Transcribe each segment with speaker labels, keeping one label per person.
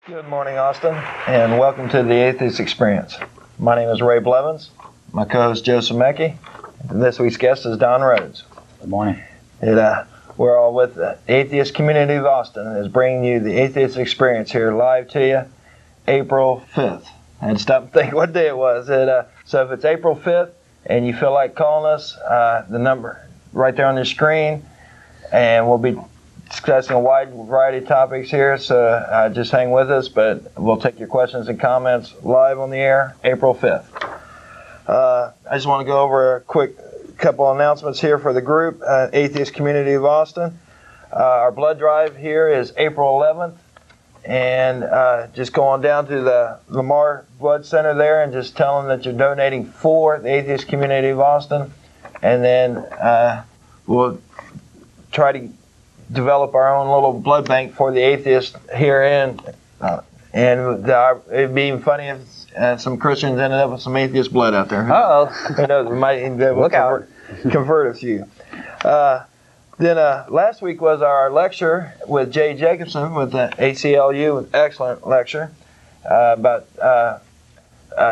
Speaker 1: Good morning, Austin, and welcome to the Atheist Experience. My name is Ray Blevins. My co-host, Joe Zamecki. And this week's guest is Don Rhoades.
Speaker 2: Good morning.
Speaker 1: We're all with the Atheist Community of Austin and is bringing you the Atheist Experience here live to you April 5th. I had to stop and think what day it was. So if it's April 5th and you feel like calling us, the number right there on your screen, and we'll be discussing a wide variety of topics here, so just hang with us, but we'll take your questions and comments live on the air April 5th. I just want to go over a quick couple announcements here for the group, Atheist Community of Austin. Our blood drive here is April 11th, and just go on down to the Lamar Blood Center there and just tell them that you're donating for the Atheist Community of Austin, and then we'll try to develop our own little blood bank for the atheists here and it'd be even funny if some Christians ended up with some atheist blood out there. Who knows? We might even be able to convert a few. Then last week was our lecture with Jay Jacobson with the ACLU, an excellent lecture about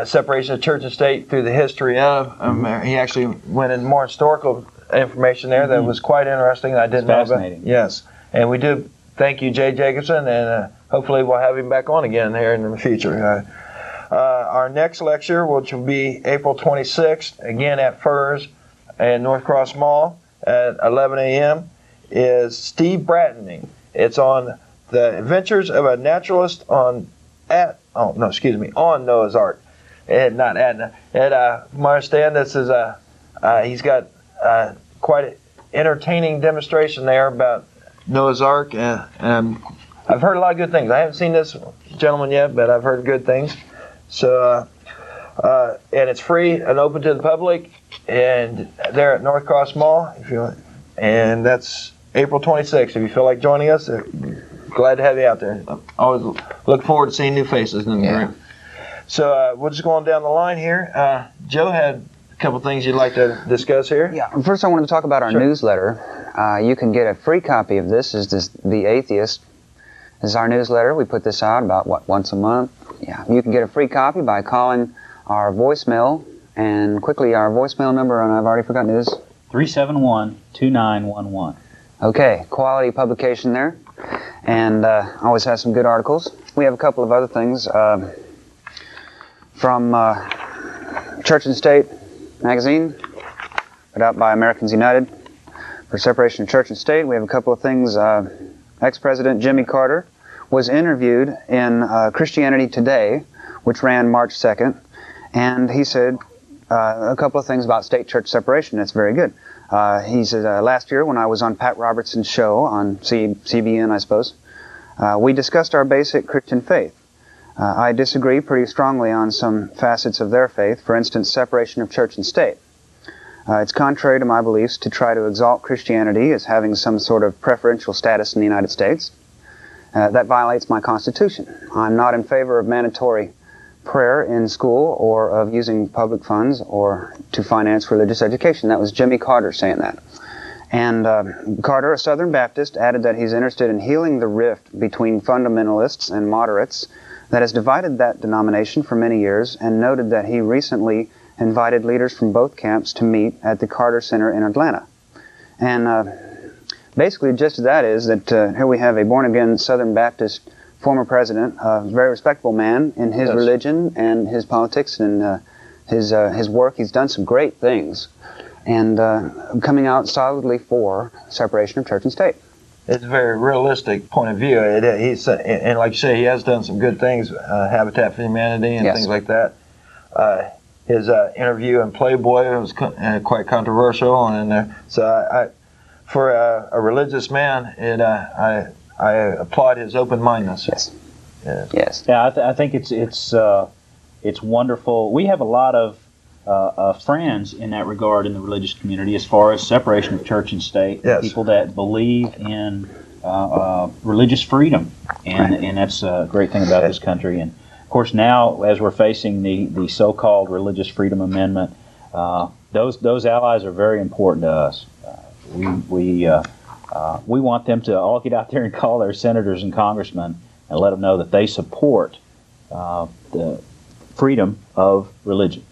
Speaker 1: separation of church and state through the history of. He actually went in more historical information there that was quite interesting. I didn't know about. Yes, and we do thank you, Jay Jacobson, and hopefully we'll have him back on again here in the future. Our next lecture, which will be April 26th, again at Furs and North Cross Mall at 11 a.m., is Steve Brattoning. It's on the adventures of a naturalist on Noah's Ark, and not at. From my understanding, this is he's got quite an entertaining demonstration there about Noah's Ark, and I've heard a lot of good things. I haven't seen this gentleman yet, but I've heard good things. So, and it's free and open to the public, and they're at North Cross Mall, and that's April 26th. If you feel like joining us, glad to have you out there. I always look forward to seeing new faces in the group. So we'll just go on down the line here. Joe had a couple things you'd like to discuss here.
Speaker 2: Yeah. First, I wanted to talk about our newsletter. You can get a free copy of this. Is The Atheist? This is our newsletter. We put this out about once a month. Yeah. You can get a free copy by calling our voicemail, and quickly our voicemail number, and I've already forgotten, is
Speaker 3: 371-2911.
Speaker 2: Okay, quality publication there, and always has some good articles. We have a couple of other things from Church and State magazine, put out by Americans United for separation of church and state. We have a couple of things. Ex-President Jimmy Carter was interviewed in Christianity Today, which ran March 2nd, and he said a couple of things about state-church separation. That's very good. He said, last year when I was on Pat Robertson's show on CBN, I suppose, we discussed our basic Christian faith. I disagree pretty strongly on some facets of their faith, for instance, separation of church and state. It's contrary to my beliefs to try to exalt Christianity as having some sort of preferential status in the United States. That violates my Constitution. I'm not in favor of mandatory prayer in school or of using public funds or to finance religious education. That was Jimmy Carter saying that. And Carter, a Southern Baptist, added that he's interested in healing the rift between fundamentalists and moderates that has divided that denomination for many years, and noted that he recently invited leaders from both camps to meet at the Carter Center in Atlanta. And basically the gist of that is that here we have a born-again Southern Baptist former president, a very respectable man in his religion and his politics and his work. He's done some great things, and coming out solidly for separation of church and state.
Speaker 1: It's a very realistic point of view. He's and like you say, he has done some good things, Habitat for Humanity and things like that. His interview in Playboy was quite controversial, and so for a religious man, I applaud his open-mindedness.
Speaker 2: Yes.
Speaker 1: Yes.
Speaker 3: Yeah, I think it's wonderful. We have a lot of friends in that regard in the religious community as far as separation of church and state.
Speaker 1: Yes.
Speaker 3: People that believe in religious freedom, and that's a great thing about this country. And of course, now as we're facing the so-called Religious Freedom Amendment, those allies are very important to us. We want them to all get out there and call their senators and congressmen and let them know that they support the freedom of religion.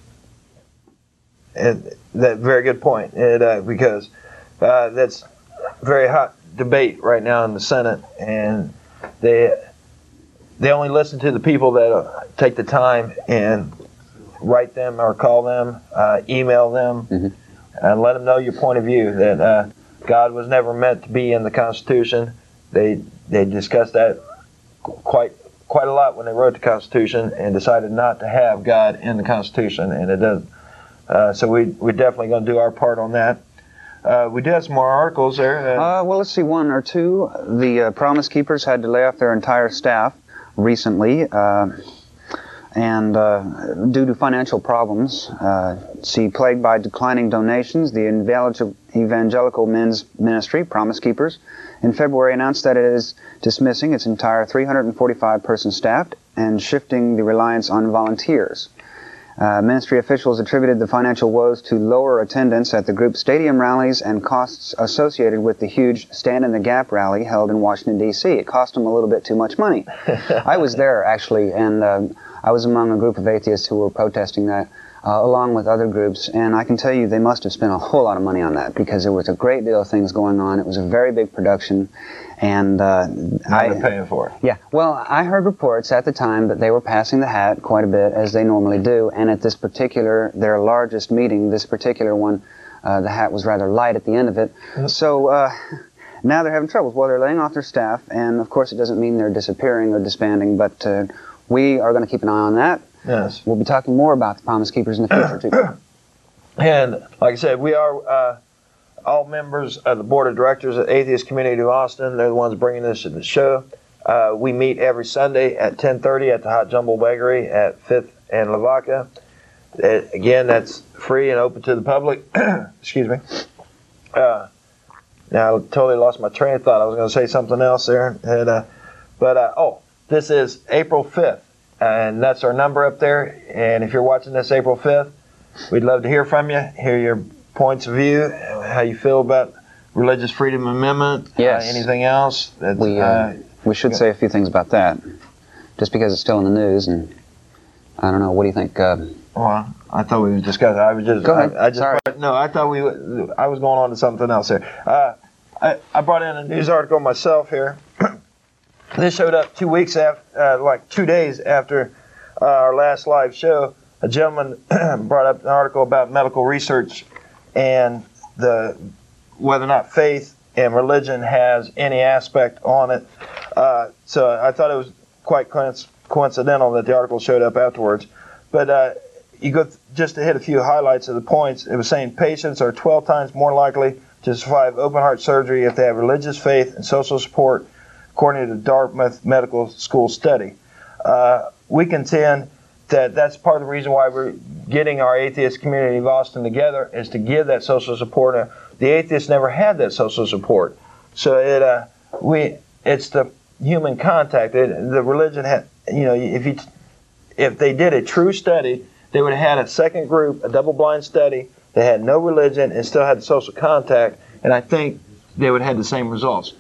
Speaker 1: And that very good point. Because that's very hot debate right now in the Senate, and they only listen to the people that take the time and write them or call them, email them, and let them know your point of view, that God was never meant to be in the Constitution. They discussed that quite a lot when they wrote the Constitution, and decided not to have God in the Constitution, and it doesn't. So we're definitely going to do our part on that. We do have some more articles there.
Speaker 2: Well, let's see, one or two. The Promise Keepers had to lay off their entire staff recently, and due to financial problems. Plagued by declining donations, the Evangelical Men's Ministry, Promise Keepers, in February announced that it is dismissing its entire 345-person staff and shifting the reliance on volunteers. Ministry officials attributed the financial woes to lower attendance at the group's stadium rallies and costs associated with the huge Stand in the Gap rally held in Washington, D.C. It cost them a little bit too much money. I was there, actually, and I was among a group of atheists who were protesting that, along with other groups, and I can tell you they must have spent a whole lot of money on that, because there was a great deal of things going on. It was a very big production, and
Speaker 1: they're paying for it.
Speaker 2: Yeah, well, I heard reports at the time that they were passing the hat quite a bit, as they normally do, and at this particular, their largest meeting, this particular one, the hat was rather light at the end of it. So now they're having troubles. Well, they're laying off their staff, and of course it doesn't mean they're disappearing or disbanding, but we are going to keep an eye on that.
Speaker 1: Yes.
Speaker 2: We'll be talking more about the Promise Keepers in the future, too.
Speaker 1: And like I said, we are all members of the board of directors of Atheist Community of Austin. They're the ones bringing this to the show. We meet every Sunday at 10:30 at the Hot Jumble Bakery at 5th and Lavaca. Again, that's free and open to the public. Excuse me. Now, I totally lost my train of thought. I was going to say something else there. This is April 5th. And that's our number up there. And if you're watching this April 5th, we'd love to hear from you, hear your points of view, how you feel about Religious Freedom Amendment, anything else.
Speaker 2: We should say a few things about that, just because it's still in the news. And I don't know, what do you think?
Speaker 1: Well, I thought we would discuss it. I was just,
Speaker 2: Go ahead.
Speaker 1: Sorry. No, I thought I was going on to something else here. I brought in a news article myself here. This showed up 2 weeks after, 2 days after our last live show. A gentleman brought up an article about medical research and whether or not faith and religion has any aspect on it. So I thought it was quite coincidental that the article showed up afterwards. But you go just to hit a few highlights of the points. It was saying patients are 12 times more likely to survive open heart surgery if they have religious faith and social support, according to the Dartmouth Medical School study. We contend that that's part of the reason why we're getting our Atheist Community of Austin together, is to give that social support. The atheists never had that social support. So it's the human contact. The religion had, if they did a true study, they would have had a second group, a double-blind study. They had no religion and still had social contact, and I think they would have had the same results.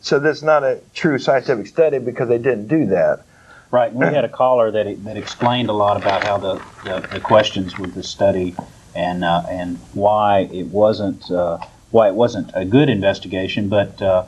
Speaker 1: So this is not a true scientific study because they didn't do that.
Speaker 3: Right. We had a caller that explained a lot about how the questions with the study and why it wasn't a good investigation, but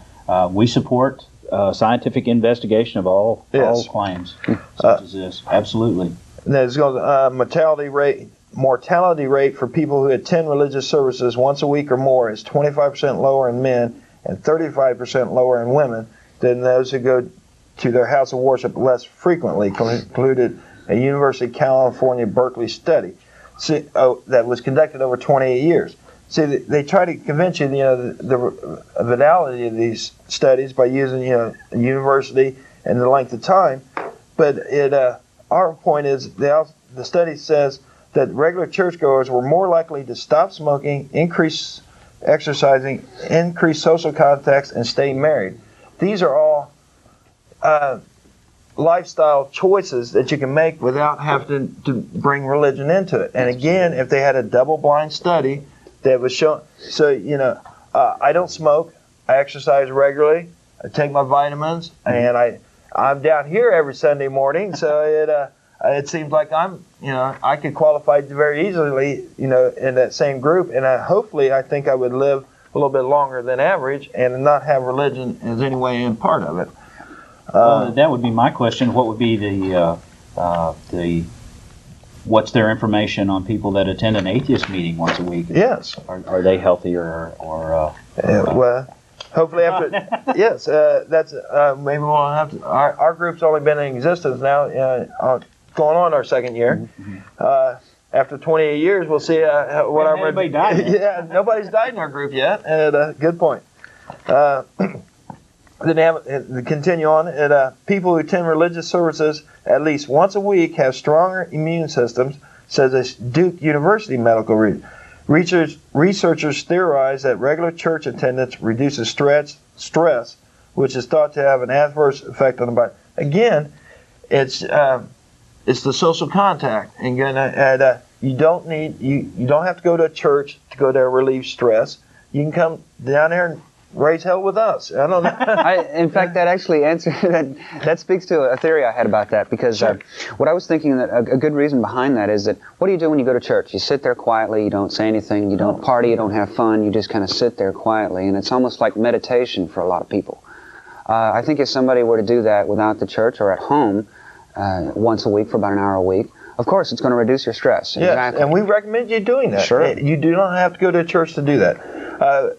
Speaker 3: we support scientific investigation of all claims such as this. Absolutely.
Speaker 1: And there's mortality rate for people who attend religious services once a week or more is 25% lower in men and 35% lower in women than those who go to their house of worship less frequently, concluded a University of California, Berkeley study that was conducted over 28 years. See, they try to convince you, the validity of these studies by using, a university and the length of time. But our point is, the study says that regular churchgoers were more likely to stop smoking, increase exercising, increase social contacts, and stay married. These are all lifestyle choices that you can make without having to bring religion into it. And again, if they had a double-blind study that was showing, I don't smoke, I exercise regularly, I take my vitamins, and I I'm down here every Sunday morning, so it seems like I could qualify very easily, in that same group, and hopefully I think I would live a little bit longer than average and not have religion as any way in part of it.
Speaker 3: Well, that would be my question. What would be what's their information on people that attend an atheist meeting once a week?
Speaker 1: Yes.
Speaker 3: Are they healthier or
Speaker 1: well, hopefully after yes, that's maybe we'll have to. Our group's only been in existence now, going on our second year. Mm-hmm. After 28 years, we'll see what our
Speaker 3: nobody died.
Speaker 1: Yeah, nobody's died in our group yet. And good point. Then to continue on, people who attend religious services at least once a week have stronger immune systems, says a Duke University medical researchers theorize that regular church attendance reduces stress, which is thought to have an adverse effect on the body. Again, it's the social contact, and you don't have to go to a church to go there to relieve stress. You can come down there and raise hell with us. I don't know.
Speaker 2: In fact, that actually answers that speaks to a theory I had about that, because
Speaker 1: Sure.
Speaker 2: What I was thinking, that a good reason behind that is that what do you do when you go to church? You sit there quietly, you don't say anything, you don't party, you don't have fun, you just kind of sit there quietly, and it's almost like meditation for a lot of people. I think if somebody were to do that without the church or at home once a week for about an hour a week, of course it's going to reduce your stress.
Speaker 1: Yes,
Speaker 2: Exactly.
Speaker 1: and we recommend you doing that.
Speaker 2: Sure.
Speaker 1: You do not have to go to a church to do that.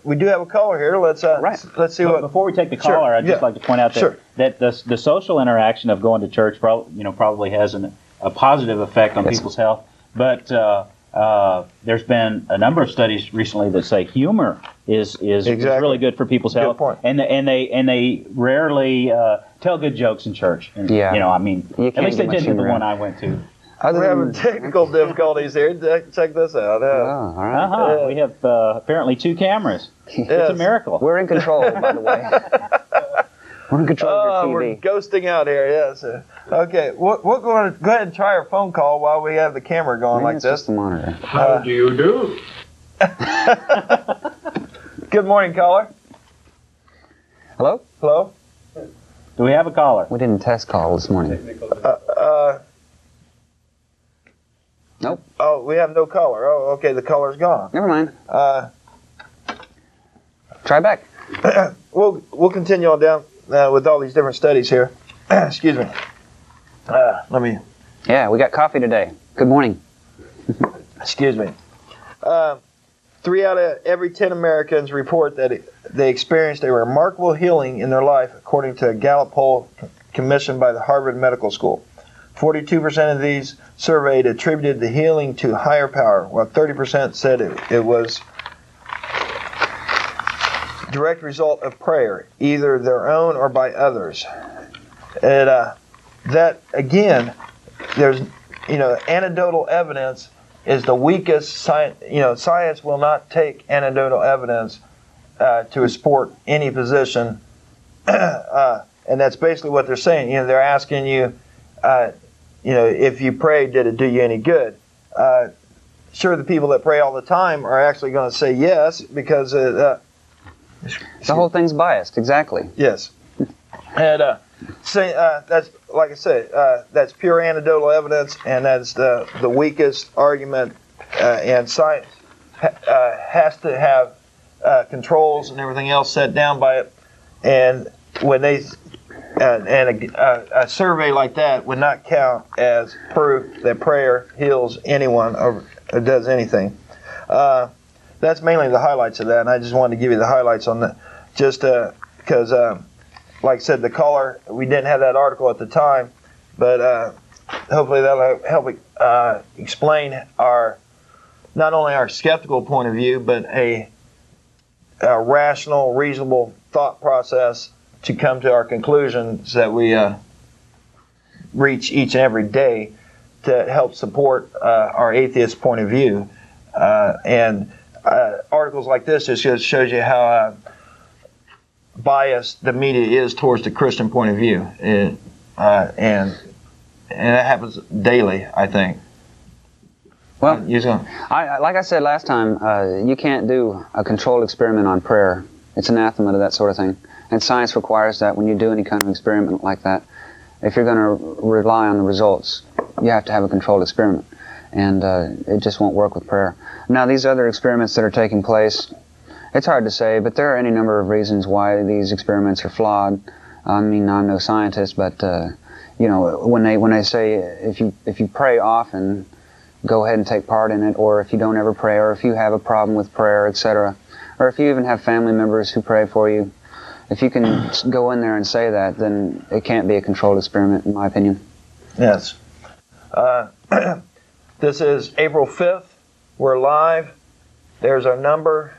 Speaker 1: We do have a caller here. Let's see what.
Speaker 3: Before we take the
Speaker 1: Sure.
Speaker 3: caller, I'd just like to point out that,
Speaker 1: Sure.
Speaker 3: that the social interaction of going to church probably has a positive effect on people's health. But there's been a number of studies recently that say humor is really good for people's health.
Speaker 1: Good point.
Speaker 3: And they rarely tell good jokes in church. And,
Speaker 2: Yeah.
Speaker 3: at least they
Speaker 2: get much
Speaker 3: did in the
Speaker 2: humor
Speaker 3: one
Speaker 2: out.
Speaker 3: I went to.
Speaker 1: We're having technical difficulties here. Check this out.
Speaker 2: Oh, all right.
Speaker 3: We have apparently 2 cameras. It's
Speaker 1: Yes.
Speaker 3: a miracle.
Speaker 2: We're in control, by the way. We're in control of your
Speaker 1: We're
Speaker 2: TV.
Speaker 1: ghosting out here. Yes. Okay. We're going to go ahead and try our phone call while we have the camera going
Speaker 2: Maybe
Speaker 1: like
Speaker 2: it's
Speaker 1: this.
Speaker 2: just the monitor.
Speaker 4: How do you do?
Speaker 1: Good morning, caller.
Speaker 2: Hello?
Speaker 1: Hello.
Speaker 3: Do we have a caller?
Speaker 2: We didn't test call this morning. Nope.
Speaker 1: Oh, we have no caller. Oh, okay. The caller's gone.
Speaker 2: Never mind. Try back.
Speaker 1: We'll continue on down with all these different studies here. Excuse me. Let me.
Speaker 2: Yeah, we got coffee today. Good morning.
Speaker 1: Excuse me. 3 out of every 10 Americans report that they experienced a remarkable healing in their life, according to a Gallup poll commissioned by the Harvard Medical School. 42% of these surveyed attributed the healing to higher power, while 30% said it was direct result of prayer, either their own or by others. And that again, there's anecdotal evidence is the weakest science. Science will not take anecdotal evidence to support any position, and that's basically what they're saying. They're asking you, if you prayed, did it do you any good? Sure, the people that pray all the time are actually going to say yes, because
Speaker 2: The whole thing's biased, exactly.
Speaker 1: yes, and that's like I say, that's pure anecdotal evidence, and that's the weakest argument. And science has to have controls and everything else set down by it. And when they a survey like that would not count as proof that prayer heals anyone or does anything. That's mainly the highlights of that, and I just wanted to give you the highlights on that, just because, like I said, the caller, we didn't have that article at the time, but hopefully that'll help explain not only our skeptical point of view, but a rational, reasonable thought process to come to our conclusions that we reach each and every day to help support our atheist point of view. And articles like this just shows you how biased the media is towards the Christian point of view. And that happens daily, I think.
Speaker 2: Well,
Speaker 1: like
Speaker 2: I said last time, you can't do a controlled experiment on prayer. It's anathema to that sort of thing. And science requires that when you do any kind of experiment like that, if you're going to rely on the results, you have to have a controlled experiment. And it just won't work with prayer. Now, these other experiments that are taking place, it's hard to say, but there are any number of reasons why these experiments are flawed. I mean, I'm no scientist, but you know, when they say if you pray often, go ahead and take part in it, or if you don't ever pray, or if you have a problem with prayer, etc., or if you even have family members who pray for you, if you can go in there and say that, then it can't be a controlled experiment, in my opinion.
Speaker 1: Yes. This is April 5th. We're live. There's our number.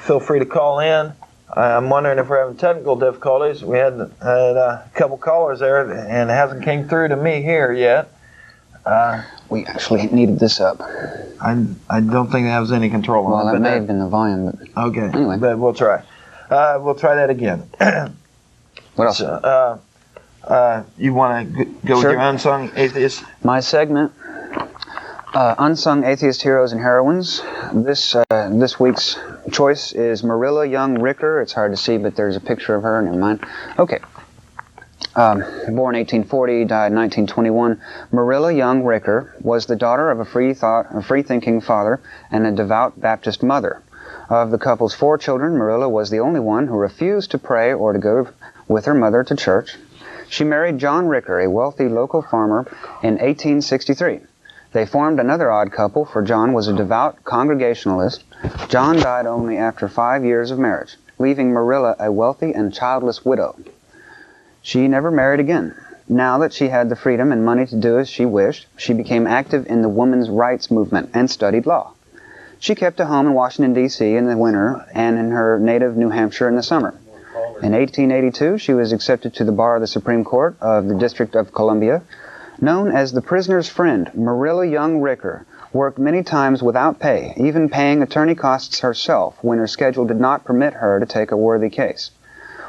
Speaker 1: Feel free to call in. I'm wondering if we're having technical difficulties. We had a couple callers there, and it hasn't came through to me here yet.
Speaker 2: We actually needed this up.
Speaker 1: I don't think that has any control on it.
Speaker 2: Well, that may have been the volume, but
Speaker 1: okay.
Speaker 2: Anyway,
Speaker 1: but we'll try. We'll try that again.
Speaker 2: What else?
Speaker 1: You want to go with your Unsung Atheists?
Speaker 2: My segment, Unsung Atheist Heroes and Heroines. This week's choice is Marilla Young Ricker. It's hard to see, but there's a picture of her. Never mind. Okay. Born 1840, died 1921. Marilla Young Ricker was the daughter of a free-thinking father and a devout Baptist mother. Of the couple's 4 children, Marilla was the only one who refused to pray or to go with her mother to church. She married John Ricker, a wealthy local farmer, in 1863. They formed another odd couple, for John was a devout Congregationalist. John died only after 5 years of marriage, leaving Marilla a wealthy and childless widow. She never married again. Now that she had the freedom and money to do as she wished, she became active in the women's rights movement and studied law. She kept a home in Washington, D.C. in the winter and in her native New Hampshire in the summer. In 1882, she was accepted to the bar of the Supreme Court of the District of Columbia. Known as the prisoner's friend, Marilla Young Ricker worked many times without pay, even paying attorney costs herself when her schedule did not permit her to take a worthy case.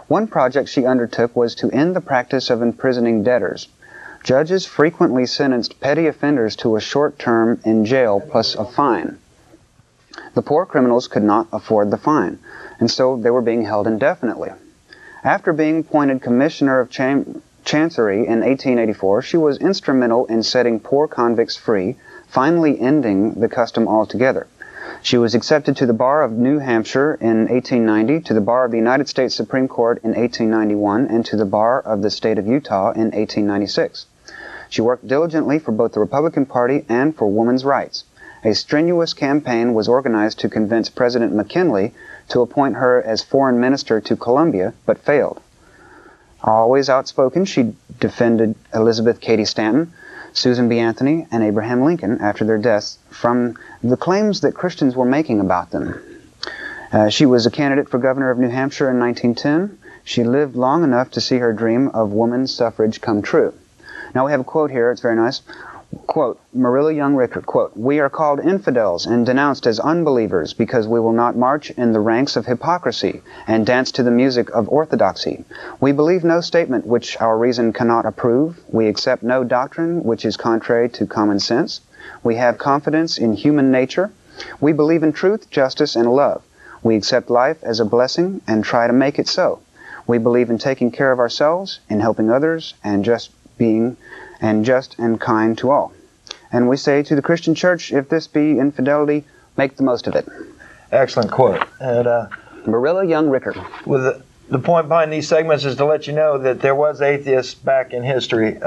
Speaker 2: One project she undertook was to end the practice of imprisoning debtors. Judges frequently sentenced petty offenders to a short term in jail plus a fine. The poor criminals could not afford the fine, and so they were being held indefinitely. After being appointed Commissioner of Chancery in 1884, she was instrumental in setting poor convicts free, finally ending the custom altogether. She was accepted to the bar of New Hampshire in 1890, to the bar of the United States Supreme Court in 1891, and to the bar of the state of Utah in 1896. She worked diligently for both the Republican Party and for women's rights. A strenuous campaign was organized to convince President McKinley to appoint her as foreign minister to Colombia, but failed. Always outspoken, she defended Elizabeth Cady Stanton, Susan B. Anthony, and Abraham Lincoln after their deaths from the claims that Christians were making about them. She was a candidate for governor of New Hampshire in 1910. She lived long enough to see her dream of women's suffrage come true. Now we have a quote here, it's very nice. Quote, Marilla Young Ricker, quote, "We are called infidels and denounced as unbelievers because we will not march in the ranks of hypocrisy and dance to the music of orthodoxy. We believe no statement which our reason cannot approve. We accept no doctrine which is contrary to common sense. We have confidence in human nature. We believe in truth, justice, and love. We accept life as a blessing and try to make it so. We believe in taking care of ourselves, in helping others, and just and kind to all. And we say to the Christian church, if this be infidelity, make the most of it."
Speaker 1: Excellent quote. And
Speaker 2: Marilla Young Ricker.
Speaker 1: with the point behind these segments is to let you know that there was atheists back in history.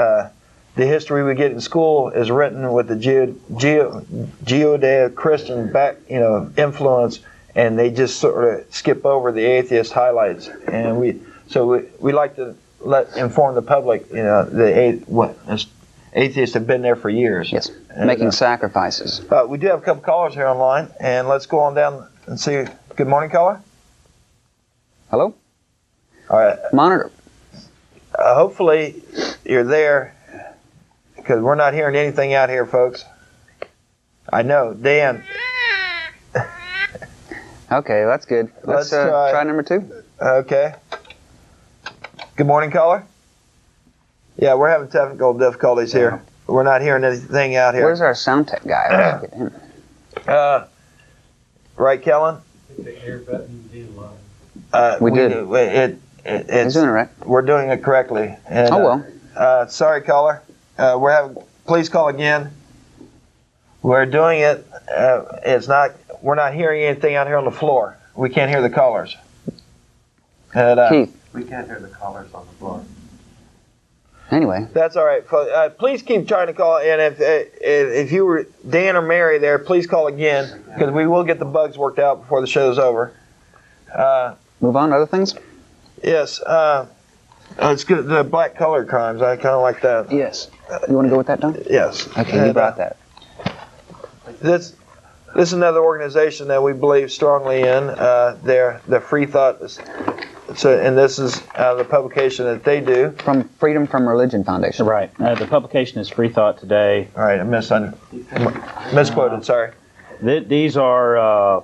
Speaker 1: The history we get in school is written with the Judeo-Christian influence, and they just sort of skip over the atheist highlights. And we like to inform the public, atheists have been there for years.
Speaker 2: Yes, making sacrifices.
Speaker 1: We do have a couple callers here online, and let's go on down and see. Good morning, caller.
Speaker 2: Hello?
Speaker 1: All right.
Speaker 2: Monitor.
Speaker 1: Hopefully you're there, because we're not hearing anything out here, folks. I know. Dan.
Speaker 2: Okay, that's good. Let's try number 2.
Speaker 1: Okay. Good morning, caller. Yeah, we're having technical difficulties here. We're not hearing anything out here.
Speaker 2: Where's our sound tech guy? Let's get him.
Speaker 1: Right, Kellen?
Speaker 4: We
Speaker 2: We did.
Speaker 1: He's
Speaker 2: doing it right.
Speaker 1: We're doing it correctly. And,
Speaker 2: well.
Speaker 1: Sorry, caller. Please call again. We're doing it. We're not hearing anything out here on the floor. We can't hear the callers.
Speaker 2: Keith.
Speaker 4: We can't hear the callers on the floor.
Speaker 2: Anyway.
Speaker 1: That's all right. Please keep trying to call. And if you were Dan or Mary there, please call again, because we will get the bugs worked out before the show's over.
Speaker 2: Move on to other things?
Speaker 1: Yes. It's good. The black color crimes. I kind of like that.
Speaker 2: Yes. You want to go with that, Don?
Speaker 1: Yes.
Speaker 2: Okay, you brought that.
Speaker 1: This is another organization that we believe strongly in. They're the Free Thought. And this is the publication that they do.
Speaker 2: From Freedom from Religion Foundation.
Speaker 3: Right. The publication is Free Thought Today.
Speaker 1: All right, I misquoted. Sorry.
Speaker 3: These are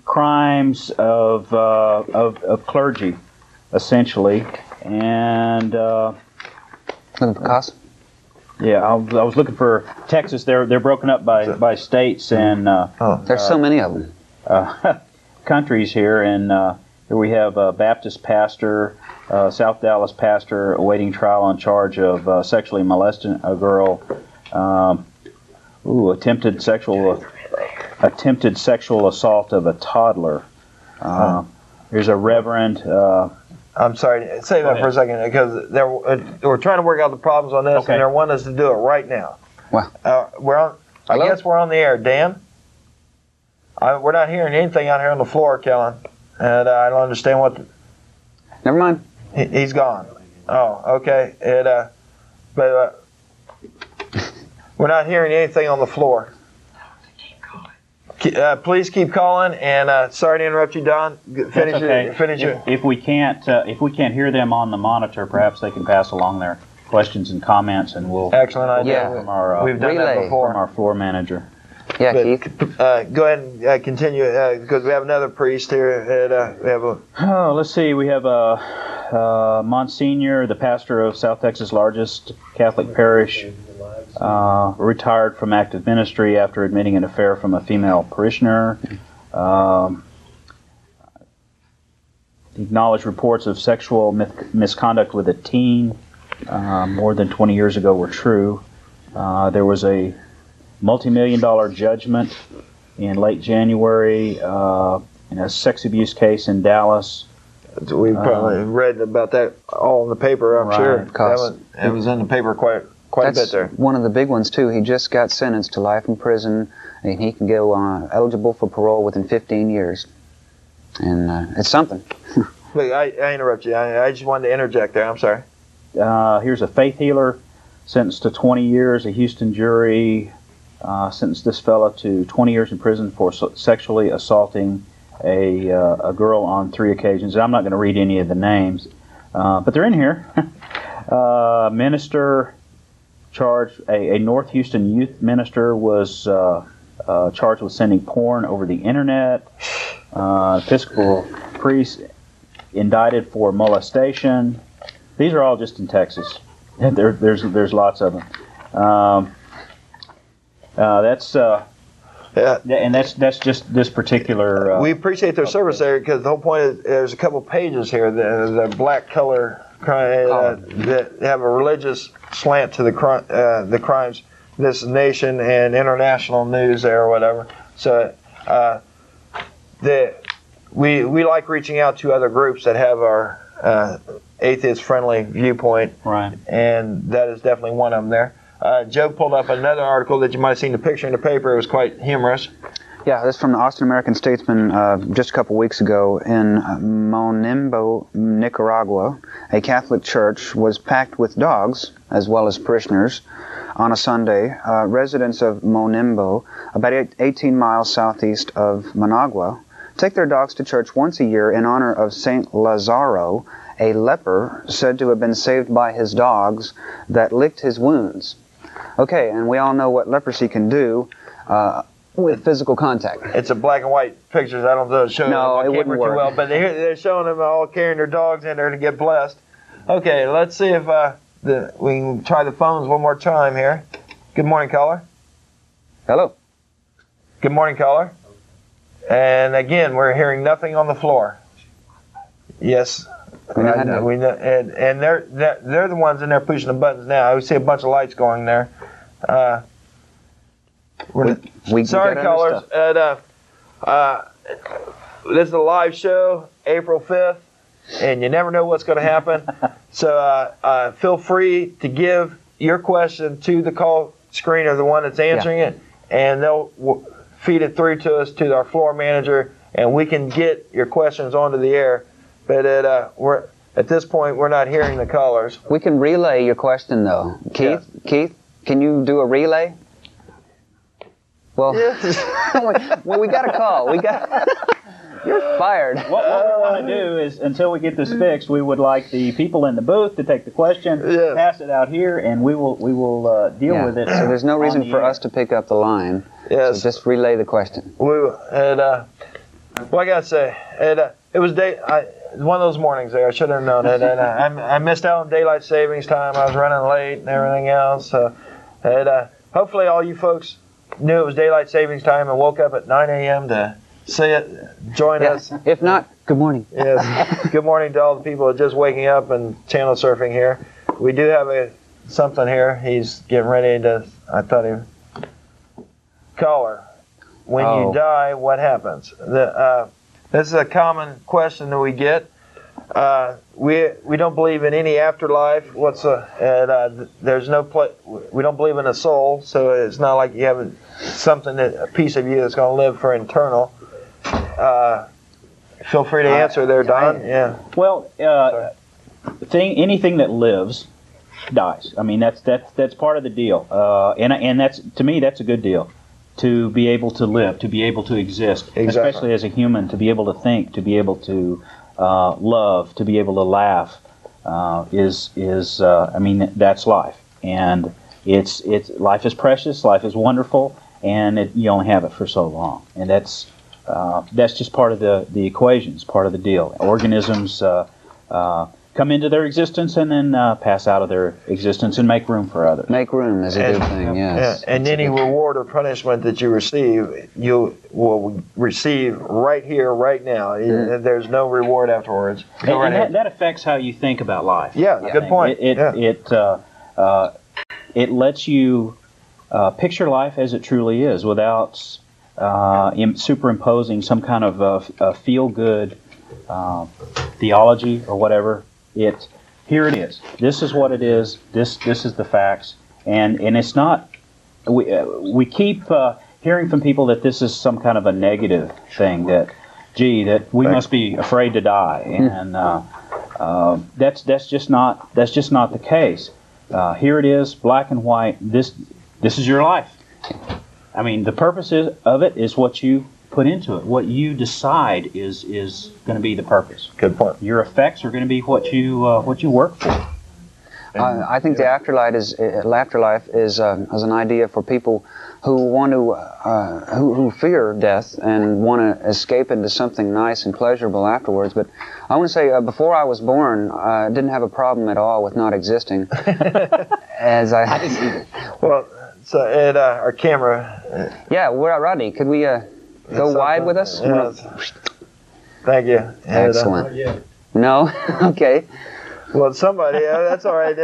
Speaker 3: crimes of clergy, essentially, and
Speaker 2: Looking for costs?
Speaker 3: yeah, I was looking for Texas. They're broken up by states and
Speaker 2: There's so many of them.
Speaker 3: countries here, and here we have a Baptist pastor, South Dallas pastor, awaiting trial on charge of sexually molesting a girl. Attempted sexual assault of a toddler. Here's a reverend.
Speaker 1: I'm sorry. Say that for a second, because we're trying to work out the problems on this,
Speaker 3: Okay.
Speaker 1: and they want us to do it right now.
Speaker 2: Wow.
Speaker 1: I guess we're on the air, Dan. We're not hearing anything out here on the floor, Kellen, and I don't understand what.
Speaker 2: Never mind.
Speaker 1: He's gone. Oh, okay. But we're not hearing anything on the floor. Please keep calling, and sorry to interrupt you, Don.
Speaker 3: That's okay. If we can't hear them on the monitor, perhaps they can pass along their questions and comments, and we'll.
Speaker 1: Excellent idea.
Speaker 3: From our
Speaker 1: We've done that before.
Speaker 3: From our floor manager.
Speaker 2: Yeah,
Speaker 1: But,
Speaker 2: Keith.
Speaker 1: go ahead and continue, because we have another priest here. We have
Speaker 3: Let's see. We have Monsignor, the pastor of South Texas' largest Catholic parish, retired from active ministry after admitting an affair from a female parishioner. Acknowledged reports of sexual misconduct with a teen more than 20 years ago were true. There was a multi-million-dollar judgment in late January in a sex abuse case in Dallas.
Speaker 1: We probably read about that all in the paper, I'm sure. It was in the paper quite a bit there.
Speaker 2: That's one of the big ones, too. He just got sentenced to life in prison, and he can go eligible for parole within 15 years. And it's something.
Speaker 1: Wait, I interrupt you. I just wanted to interject there. I'm sorry.
Speaker 3: Here's a faith healer sentenced to 20 years. A Houston jury sentenced this fellow to 20 years in prison for sexually assaulting a girl on 3 occasions. I'm not going to read any of the names, but they're in here. Minister charged, a North Houston youth minister was charged with sending porn over the internet. Episcopal priest indicted for molestation. These are all just in Texas. There's lots of them. And that's just this particular.
Speaker 1: We appreciate their service there, because the whole point is there's a couple pages here the black color that have a religious slant to the crimes. This nation and international news there or whatever. So we like reaching out to other groups that have our atheist-friendly viewpoint,
Speaker 3: right?
Speaker 1: And that is definitely one of them there. Joe pulled up another article that you might have seen the picture in the paper. It was quite humorous.
Speaker 2: Yeah, this is from the Austin American Statesman just a couple weeks ago. In Monimbo, Nicaragua, a Catholic church was packed with dogs as well as parishioners on a Sunday. Residents of Monimbo, about 18 miles southeast of Managua, take their dogs to church once a year in honor of Saint Lazaro, a leper said to have been saved by his dogs that licked his wounds. Okay, and we all know what leprosy can do with physical contact.
Speaker 1: It's a black and white pictures. I don't know if it shows
Speaker 2: it wouldn't
Speaker 1: too
Speaker 2: work.
Speaker 1: well, but they're showing them all carrying their dogs in there to get blessed. Okay, let's see if we can try the phones one more time here. Good morning, caller.
Speaker 2: Hello.
Speaker 1: Good morning, caller. And again, we're hearing nothing on the floor. Yes. We know, and they're the ones in there pushing the buttons now. We see a bunch of lights going there. Sorry, callers. This is a live show, April 5th, and you never know what's going to happen. So feel free to give your question to the call screener, the one that's answering it, and they'll feed it through to us, to our floor manager, and we can get your questions onto the air. But at this point, we're not hearing the callers.
Speaker 2: We can relay your question, though. Keith, can you do a relay? Well, well, we got a call. You're fired.
Speaker 3: What we want to do is, until we get this fixed, we would like the people in the booth to take the question, pass it out here, and we will deal with it.
Speaker 2: So there's no reason for us to pick up the line.
Speaker 1: Yes.
Speaker 2: So just relay the question.
Speaker 1: Well, I gotta say, it was one of those mornings there. I should have known it. And I missed out on daylight savings time. I was running late and everything else. So, hopefully, all you folks knew it was daylight savings time and woke up at 9 a.m. to see it, join us.
Speaker 2: If not, good morning.
Speaker 1: Yes. Good morning to all the people that are just waking up and channel surfing here. We do have something here. He's getting ready to. I thought he. Caller, when you die, what happens? This is a common question that we get. We don't believe in any afterlife. There's no we don't believe in a soul, so it's not like you have a piece of you that's going to live for eternal. Feel free to answer there, Don.
Speaker 3: Well, anything that lives dies. I mean, that's part of the deal, and that's, to me, that's a good deal. To be able to live, to be able to exist, especially as a human, to be able to think, to be able to love, to be able to laugh, I mean, that's life, and it's life is precious, life is wonderful, and you only have it for so long, and that's just part of the equation, it's part of the deal. Organisms come into their existence and then pass out of their existence and make room for others.
Speaker 2: Make room is a good thing, yes.
Speaker 1: And any reward or punishment that you receive, you will receive right here, right now. There's no reward afterwards.
Speaker 3: And that affects how you think about life.
Speaker 1: Yeah, good point.
Speaker 3: It lets you picture life as it truly is without superimposing some kind of feel-good theology or whatever. Here it is. This is what it is. This is the facts, and it's not. We keep hearing from people that this is some kind of a negative thing. That we must be afraid to die, and that's just not the case. Here it is, black and white. This is your life. I mean, the purpose of it is what you put into it. What you decide is going to be the purpose.
Speaker 1: Good point.
Speaker 3: Your effects are going to be what you work for.
Speaker 2: I think the afterlife is an idea for people who want to who fear death and want to escape into something nice and pleasurable afterwards. But I want to say, before I was born, I didn't have a problem at all with not existing.
Speaker 1: Well, so at our camera.
Speaker 2: Yeah, we're at Rodney. Could we go wide with us?
Speaker 1: Yes. Thank you.
Speaker 2: Excellent. No? Okay.
Speaker 1: Well, somebody, that's all right.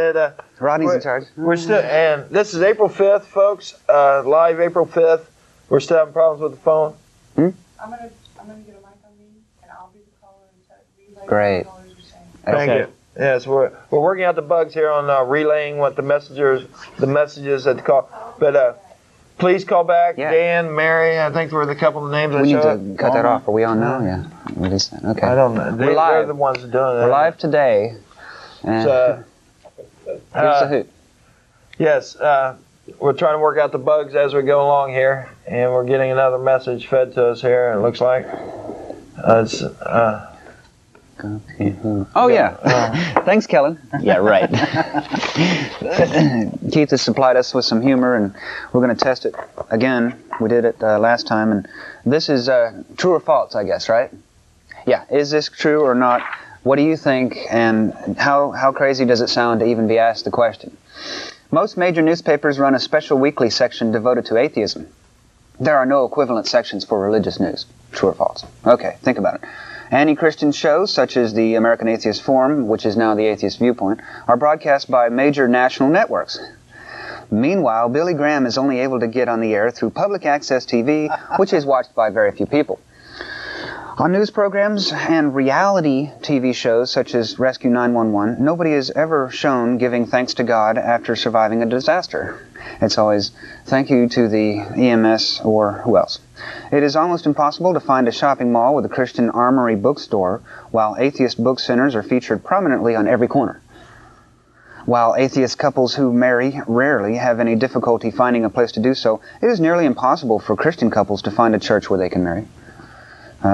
Speaker 2: Rodney's in charge.
Speaker 1: We're still, and this is April 5th, folks. Live April 5th. We're still having problems with the phone.
Speaker 5: I'm gonna get a mic on me, and I'll be the caller and relay
Speaker 2: Great.
Speaker 5: what the callers are saying.
Speaker 1: Thank you. Yes, we're working out the bugs here on relaying what the messages that the call. But please call back, Dan, Mary. I think were the couple of names.
Speaker 2: We need to cut that off. Are we on now? Yeah. Release that. Okay.
Speaker 1: I don't know.
Speaker 2: We're live.
Speaker 1: They're the ones doing it.
Speaker 2: We're live today.
Speaker 1: So,
Speaker 2: give us a hoot.
Speaker 1: Yes, we're trying to work out the bugs as we go along here, and we're getting another message fed to us here. It looks like
Speaker 2: oh yeah. Thanks, Kellen. Yeah, right. Keith has supplied us with some humor, and we're going to test it again. We did it last time, and this is true or false, I guess, right? Yeah. Is this true or not? What do you think, and how crazy does it sound to even be asked the question? Most major newspapers run a special weekly section devoted to atheism. There are no equivalent sections for religious news. True or false? Okay, think about it. Anti-Christian shows, such as the American Atheist Forum, which is now the Atheist Viewpoint, are broadcast by major national networks. Meanwhile, Billy Graham is only able to get on the air through public access TV, which is watched by very few people. On news programs and reality TV shows such as Rescue 911, nobody is ever shown giving thanks to God after surviving a disaster. It's always thank you to the EMS or who else. It is almost impossible to find a shopping mall with a Christian Armory bookstore, while atheist book centers are featured prominently on every corner. While atheist couples who marry rarely have any difficulty finding a place to do so, it is nearly impossible for Christian couples to find a church where they can marry.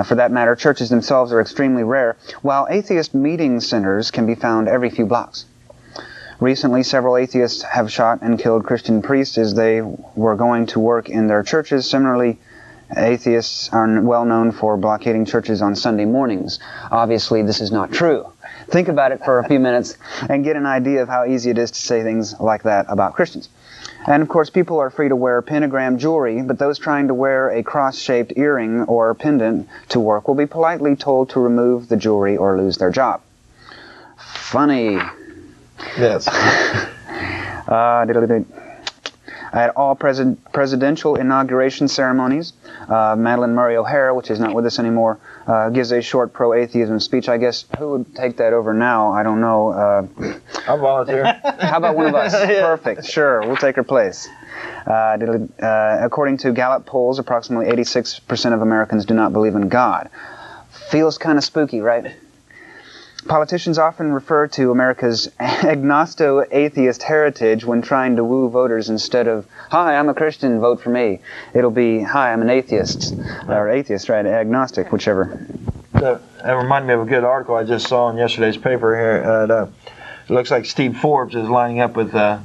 Speaker 2: For that matter, churches themselves are extremely rare, while atheist meeting centers can be found every few blocks. Recently, several atheists have shot and killed Christian priests as they were going to work in their churches. Similarly, atheists are well known for blockading churches on Sunday mornings. Obviously, this is not true. Think about it for a few minutes and get an idea of how easy it is to say things like that about Christians. And of course, people are free to wear pentagram jewelry, but those trying to wear a cross-shaped earring or pendant to work will be politely told to remove the jewelry or lose their job. Funny.
Speaker 1: Yes.
Speaker 2: At all presidential inauguration ceremonies, Madeleine Murray O'Hara, which is not with us anymore, gives a short pro-atheism speech. I guess who would take that over now? I don't know.
Speaker 1: I'll volunteer.
Speaker 2: How about one of us?
Speaker 1: Yeah.
Speaker 2: Perfect. Sure, we'll take her place. According to Gallup polls, approximately 86% of Americans do not believe in God. Feels kind of spooky, right? Politicians often refer to America's agnosto-atheist heritage when trying to woo voters. Instead of, hi, I'm a Christian, vote for me, it'll be, hi, I'm an atheist. Or atheist, right? Agnostic, whichever.
Speaker 1: That reminded me of a good article I just saw in yesterday's paper here. It looks like Steve Forbes is lining up with the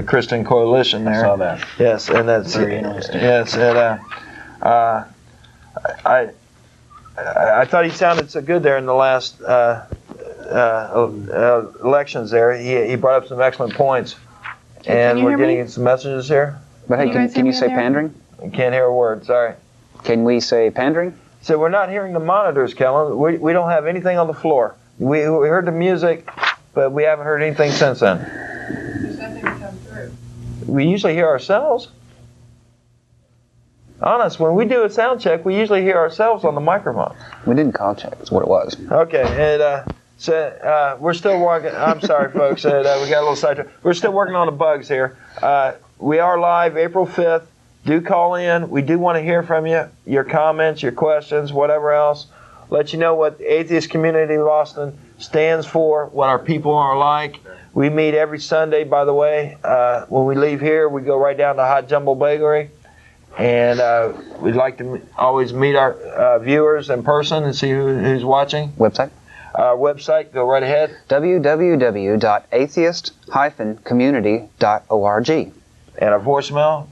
Speaker 1: Christian Coalition there.
Speaker 3: I saw that.
Speaker 1: Yes, and that's
Speaker 3: very interesting.
Speaker 1: Yes, and I thought he sounded so good there in the last elections there. He brought up some excellent points. And we're getting some messages here.
Speaker 2: But hey, can you say pandering?
Speaker 1: I can't hear a word, sorry.
Speaker 2: Can we say pandering?
Speaker 1: So we're not hearing the monitors, Kellen. We don't have anything on the floor. We heard the music, but we haven't heard anything since then.
Speaker 5: There's nothing to come through.
Speaker 1: We usually hear ourselves. Honest, when we do a sound check, we usually hear ourselves on the microphone.
Speaker 2: We didn't call check, that's what it was.
Speaker 1: Okay, and so we're still working. I'm sorry, folks, we got a little sidetracked. We're still working on the bugs here. We are live April 5th. Do call in. We do want to hear from you, your comments, your questions, whatever else. Let you know what the Atheist Community of Austin stands for, what our people are like. We meet every Sunday, by the way. When we leave here, we go right down to Hot Jumbo Bakery. And we'd like to always meet our viewers in person and see who's watching.
Speaker 2: Website?
Speaker 1: Website, go right ahead.
Speaker 2: www.atheist-community.org.
Speaker 1: And our voicemail,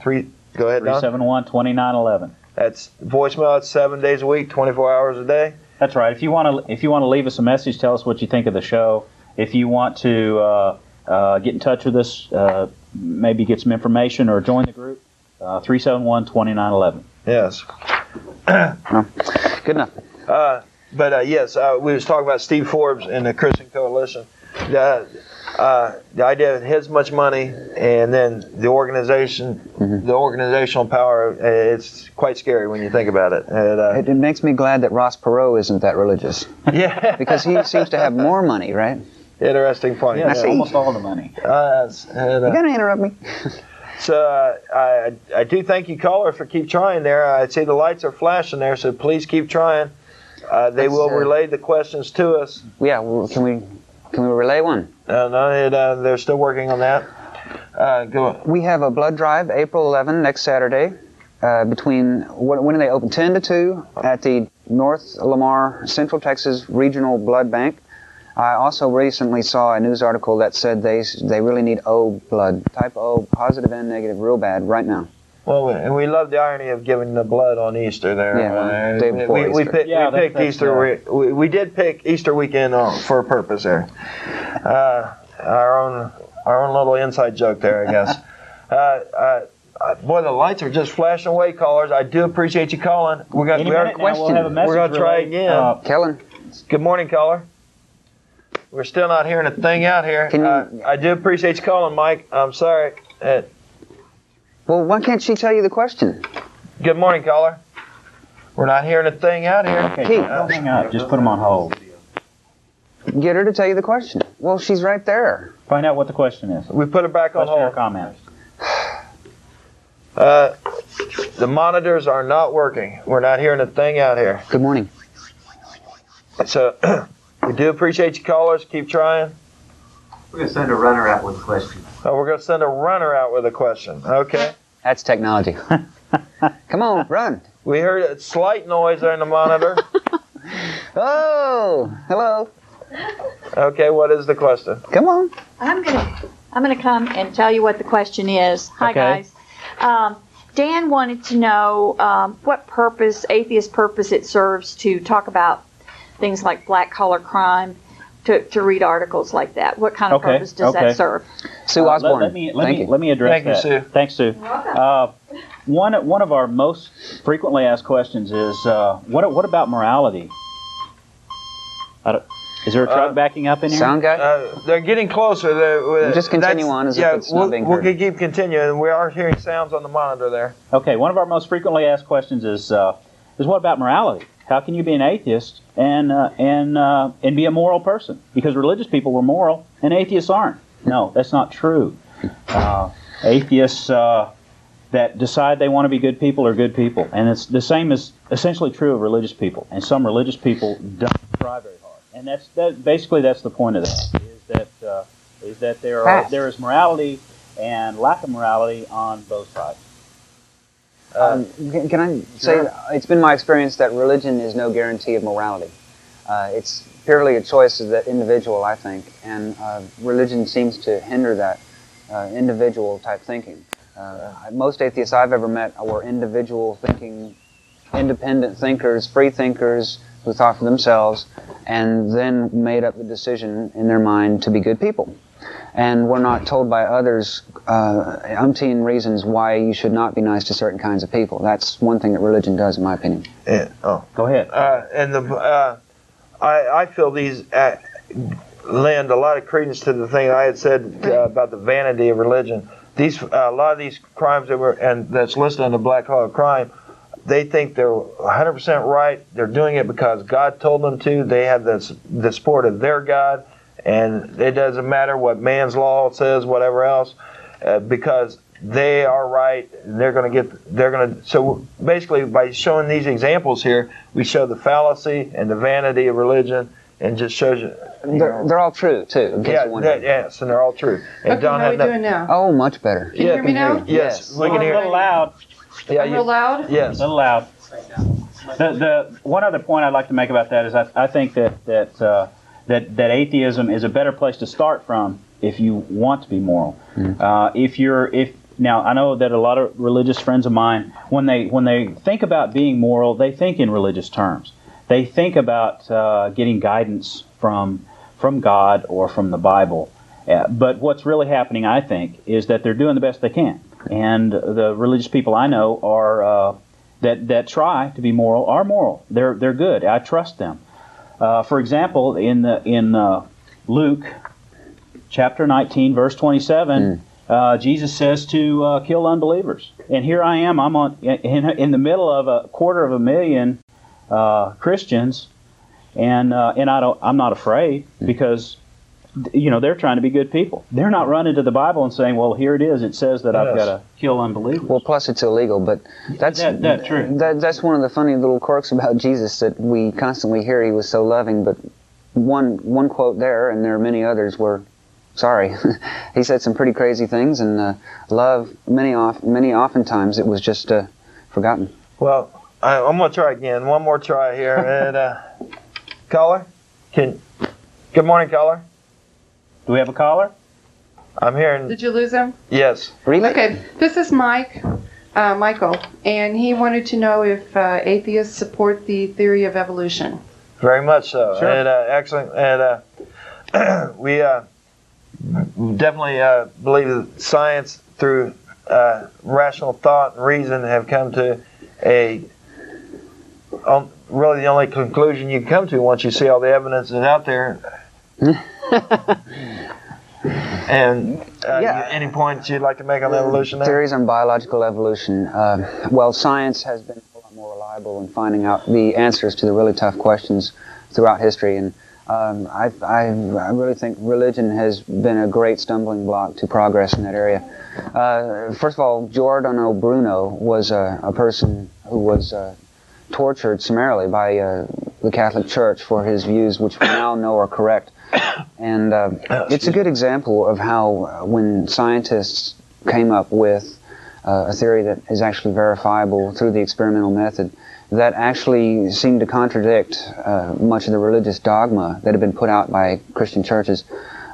Speaker 1: go ahead, Don.
Speaker 3: 371-2911.
Speaker 1: That's voicemail. It's 7 days a week, 24 hours a day.
Speaker 3: That's right. If you want to leave us a message, tell us what you think of the show. If you want to get in touch with us, maybe get some information or join the group, 371-2911.
Speaker 1: Yes.
Speaker 2: Good enough.
Speaker 1: But yes, we was talking about Steve Forbes and the Christian Coalition. The idea of his much money and then the organization, the organizational power, it's quite scary when you think about it.
Speaker 2: It makes me glad that Ross Perot isn't that religious.
Speaker 1: Yeah.
Speaker 2: Because he seems to have more money, right?
Speaker 1: Interesting point.
Speaker 3: Yeah, almost all the money.
Speaker 2: You gotta interrupt me.
Speaker 1: So I do thank you, caller, for keep trying there. I see the lights are flashing there, so please keep trying. They will relay the questions to us.
Speaker 2: Yeah, well, can we relay one?
Speaker 1: No, they're still working on that. Go on.
Speaker 2: We have a blood drive, April 11, next Saturday, between, when do they open? 10 to 2 at the North Lamar Central Texas Regional Blood Bank. I also recently saw a news article that said they really need O blood, type O, positive and negative, real bad, right now.
Speaker 1: Well, and we love the irony of giving the blood on Easter there.
Speaker 2: Yeah, day before
Speaker 1: we picked Easter. We did pick Easter weekend for a purpose there. Our own little inside joke there, I guess. Boy, the lights are just flashing away, callers. I do appreciate you calling.
Speaker 3: Any minute now, we'll have a message
Speaker 1: We're going to try
Speaker 3: relay.
Speaker 1: again.
Speaker 2: Kellen,
Speaker 1: Good morning, caller. We're still not hearing a thing out here.
Speaker 2: Can you-
Speaker 1: I do appreciate you calling, Mike. I'm sorry.
Speaker 2: well, why can't she tell you the question?
Speaker 1: Good morning, caller. We're not hearing a thing out here.
Speaker 3: Okay,
Speaker 2: Keith.
Speaker 3: don't hang up. Just put them on hold.
Speaker 2: Get her to tell you the question. Well, she's right there.
Speaker 3: Find out what the question is.
Speaker 1: We put it back on
Speaker 3: Question or
Speaker 1: hold.
Speaker 3: comment.
Speaker 1: The monitors are not working. We're not hearing a thing out here.
Speaker 2: Good morning.
Speaker 1: So we do appreciate you callers. Keep trying.
Speaker 4: We're going to send a runner out with a question.
Speaker 1: Oh, we're going to send a runner out with a question. Okay.
Speaker 2: That's technology. Come on, run.
Speaker 1: We heard a slight noise there in the monitor.
Speaker 2: Oh, hello.
Speaker 1: Okay, what is the question?
Speaker 2: Come on.
Speaker 6: I'm gonna come and tell you what the question is. Hi,
Speaker 3: Okay.
Speaker 6: guys. Dan wanted to know what purpose, atheist purpose, it serves to talk about things like black collar crime, to read articles like that. What kind of
Speaker 3: Okay,
Speaker 6: purpose does
Speaker 3: okay.
Speaker 6: that serve?
Speaker 2: Sue Osborne.
Speaker 3: Let me
Speaker 2: Thank you.
Speaker 3: address
Speaker 1: Thank you,
Speaker 3: that.
Speaker 1: Sue.
Speaker 3: Thanks, Sue. One of our most frequently asked questions is what about morality? Is there a truck backing up in here?
Speaker 2: Sound guy?
Speaker 1: They're getting closer.
Speaker 2: Just continue on as if it's not being heard.
Speaker 1: We'll keep continuing. We are hearing sounds on the monitor there.
Speaker 3: Okay, one of our most frequently asked questions is what about morality? How can you be an atheist and be a moral person? Because religious people were moral and atheists aren't. No, that's not true. Atheists that decide they want to be good people are good people, and it's the same is essentially true of religious people. And some religious people don't try very hard, and that's the point of that. Is that there is morality and lack of morality on both sides.
Speaker 2: Can I say, it's been my experience that religion is no guarantee of morality. It's purely a choice of the individual, I think, and religion seems to hinder that individual type thinking. Most atheists I've ever met were individual thinking, independent thinkers, free thinkers who thought for themselves and then made up the decision in their mind to be good people. And we're not told by others umpteen reasons why you should not be nice to certain kinds of people. That's one thing that religion does, in my opinion.
Speaker 3: Go ahead.
Speaker 1: I feel these lend a lot of credence to the thing I had said about the vanity of religion. A lot of these crimes that's listed under black collar crime, they think they're 100% right. They're doing it because God told them to. They have the support of their God. And it doesn't matter what man's law says, whatever else, because they are right. So basically, by showing these examples here, we show the fallacy and the vanity of religion, and just shows you.
Speaker 2: They're all true too. In case you're wondering.
Speaker 1: Yes, and they're all true. And
Speaker 5: Okay, how are we doing now?
Speaker 2: Oh, much better.
Speaker 5: Can you hear me now?
Speaker 1: Yes, we can
Speaker 3: A
Speaker 1: hear.
Speaker 3: little loud.
Speaker 1: Yeah,
Speaker 5: I'm real loud?
Speaker 1: Yes.
Speaker 3: A little loud. The one other point I'd like to make about that is I think that atheism is a better place to start from if you want to be moral. Now I know that a lot of religious friends of mine, when they think about being moral, they think in religious terms. They think about getting guidance from God or from the Bible. But what's really happening, I think, is that they're doing the best they can. And the religious people I know are that try to be moral are moral. They're good. I trust them. For example, in Luke chapter 19, verse 27, Jesus says to kill unbelievers. And here I am. I'm in the middle of 250,000 Christians, and I'm not afraid because they're trying to be good people. They're not running to the Bible and saying, "Well, here it is. It says that I've got to kill unbelievers."
Speaker 2: Well, plus it's illegal, but that's
Speaker 3: true.
Speaker 2: That's one of the funny little quirks about Jesus that we constantly hear. He was so loving, but one quote there, and there are many others where, sorry, he said some pretty crazy things, and love many oftentimes it was just forgotten.
Speaker 1: Well, I'm going to try again. One more try here. And caller, good morning, caller.
Speaker 3: Do we have a caller?
Speaker 1: I'm hearing.
Speaker 5: Did you lose him?
Speaker 1: Yes.
Speaker 2: Really?
Speaker 5: Okay, this is Michael, and he wanted to know if atheists support the theory of evolution.
Speaker 1: Very much so.
Speaker 3: Sure.
Speaker 1: And excellent. And we definitely believe that science, through rational thought and reason have come to really the only conclusion you can come to once you see all the evidence that's out there. And any points you'd like to make on evolution there?
Speaker 2: Theories on biological evolution. Well, science has been a lot more reliable in finding out the answers to the really tough questions throughout history, and I really think religion has been a great stumbling block to progress in that area. First of all, Giordano Bruno was a person who was tortured summarily by the Catholic Church for his views, which we now know are correct. And it's a good example of how when scientists came up with a theory that is actually verifiable through the experimental method, that actually seemed to contradict much of the religious dogma that had been put out by Christian churches.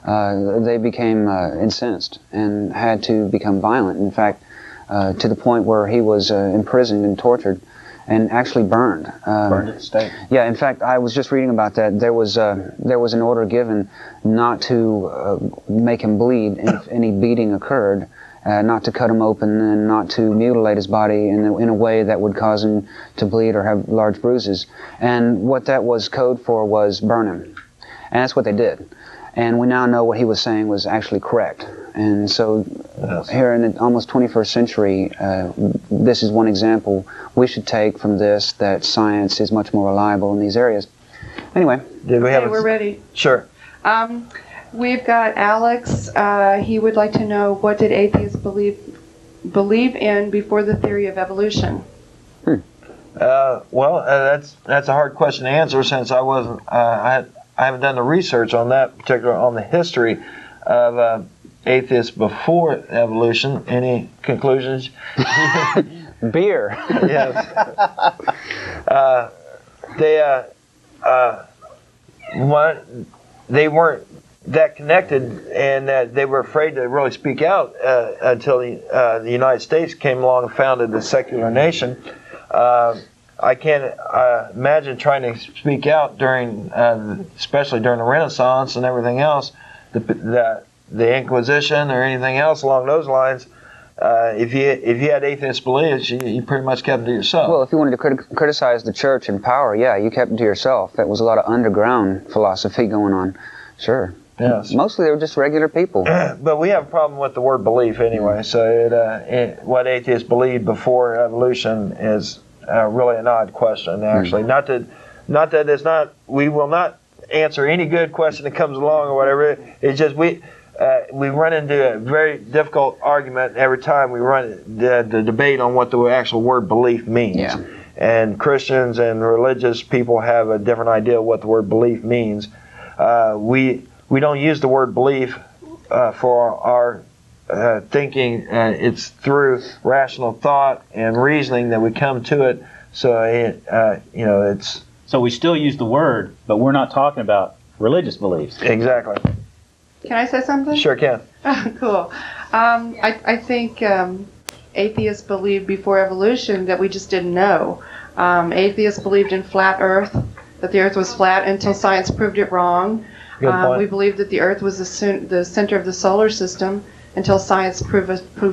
Speaker 2: They became incensed and had to become violent. In fact, to the point where he was imprisoned and tortured and actually burned.
Speaker 3: Burned at the stake.
Speaker 2: Yeah, in fact, I was just reading about that. There was an order given not to make him bleed if any beating occurred, not to cut him open, and not to mutilate his body in a way that would cause him to bleed or have large bruises. And what that was code for was burn him. And that's what they did. And we now know what he was saying was actually correct. And so here in the almost 21st century, this is one example we should take from this, that science is much more reliable in these areas. Anyway.
Speaker 5: We're ready.
Speaker 1: Sure.
Speaker 5: We've got Alex. He would like to know, what did atheists believe in before the theory of evolution?
Speaker 1: That's a hard question to answer, since I wasn't. I haven't done the research on that particular, on the history of atheists before evolution. Any conclusions?
Speaker 2: Beer.
Speaker 1: Yes. They weren't that connected, and that they were afraid to really speak out until the United States came along and founded a secular nation. I can't imagine trying to speak out during, especially during the Renaissance and everything else, the Inquisition or anything else along those lines. If you had atheist beliefs, you pretty much kept them to yourself.
Speaker 2: Well, if you wanted to criticize the church and power, yeah, you kept them to yourself. That was a lot of underground philosophy going on. Sure.
Speaker 1: Yes.
Speaker 2: Mostly they were just regular people.
Speaker 1: But we have a problem with the word belief anyway. So what atheists believed before evolution is really an odd question, actually. Not that it's not. We will not answer any good question that comes along or whatever. It's just we run into a very difficult argument every time we run the debate on what the actual word belief means.
Speaker 2: Yeah.
Speaker 1: And Christians and religious people have a different idea of what the word belief means. We don't use the word belief for our thinking. It's through rational thought and reasoning that we come to it. So it's.
Speaker 3: So we still use the word, but we're not talking about religious beliefs.
Speaker 1: Exactly.
Speaker 5: Can I say something?
Speaker 1: Sure can.
Speaker 5: Cool. I think atheists believed before evolution that we just didn't know. Atheists believed in flat Earth, that the Earth was flat until science proved it wrong.
Speaker 1: Good point.
Speaker 5: We believed that the Earth was the center of the solar system until science proved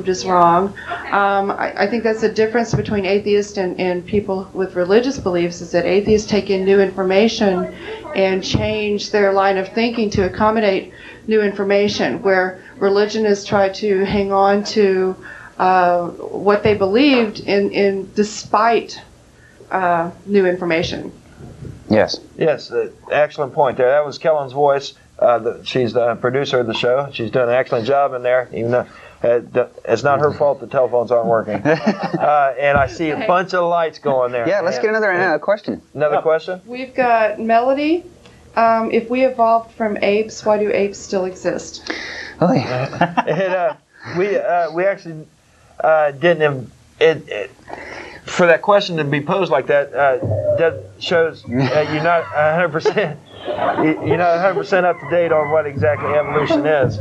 Speaker 5: us wrong. I think that's the difference between atheists and people with religious beliefs, is that atheists take in new information and change their line of thinking to accommodate new information, where religionists try to hang on to what they believed in despite new information.
Speaker 2: Yes.
Speaker 1: Yes, excellent point there. That was Kellen's voice. She's the producer of the show. She's done an excellent job in there, even though it's not her fault the telephones aren't working. And I see a bunch of lights going there.
Speaker 2: Yeah, let's get another question.
Speaker 1: Another question?
Speaker 5: We've got Melody. If we evolved from apes, why do apes still exist?
Speaker 2: Oh, yeah.
Speaker 1: We actually didn't. For that question to be posed like that, that shows you're not 100% you're not 100% up to date on what exactly evolution is.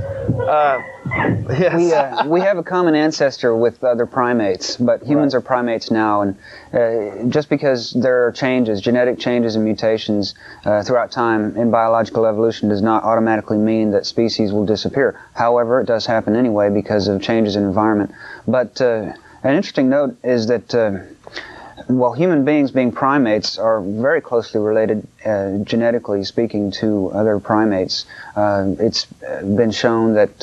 Speaker 1: Yes.
Speaker 2: We have a common ancestor with other primates, but humans are primates now, and just because there are changes, genetic changes and mutations throughout time in biological evolution does not automatically mean that species will disappear. However, it does happen anyway because of changes in environment. But an interesting note is that while human beings, being primates, are very closely related, genetically speaking, to other primates, it's been shown that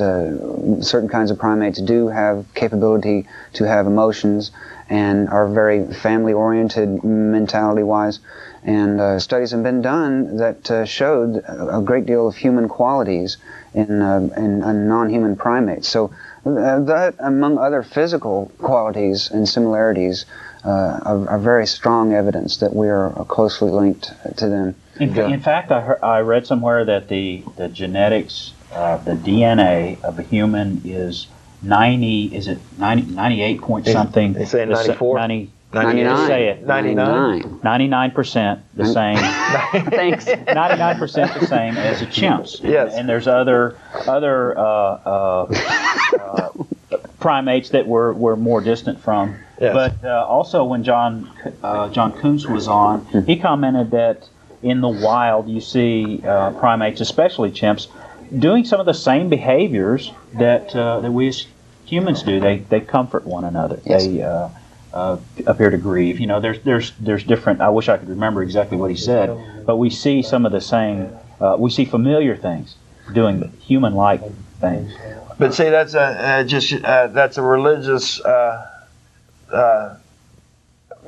Speaker 2: certain kinds of primates do have capability to have emotions and are very family-oriented mentality-wise. And studies have been done that showed a great deal of human qualities in non-human primates. So that, among other physical qualities and similarities, are very strong evidence that we are closely linked to them.
Speaker 3: In fact, I read somewhere that the genetics, the DNA of a human is 98 point something?
Speaker 1: They say 94.
Speaker 2: 99.
Speaker 3: Say it.
Speaker 1: 99.
Speaker 3: 99% the same.
Speaker 2: Thanks.
Speaker 3: 99% the same as a chimp's.
Speaker 1: Yes.
Speaker 3: And there's other primates that we're more distant from.
Speaker 1: Yes.
Speaker 3: But also when John Kuntz was on, he commented that in the wild you see primates, especially chimps, doing some of the same behaviors that we as humans do. They comfort one another.
Speaker 2: Yes.
Speaker 3: They appear to grieve. You know, there's different. I wish I could remember exactly what he said, but we see some of the same. We see familiar things doing human-like things.
Speaker 1: But see, that's that's a religious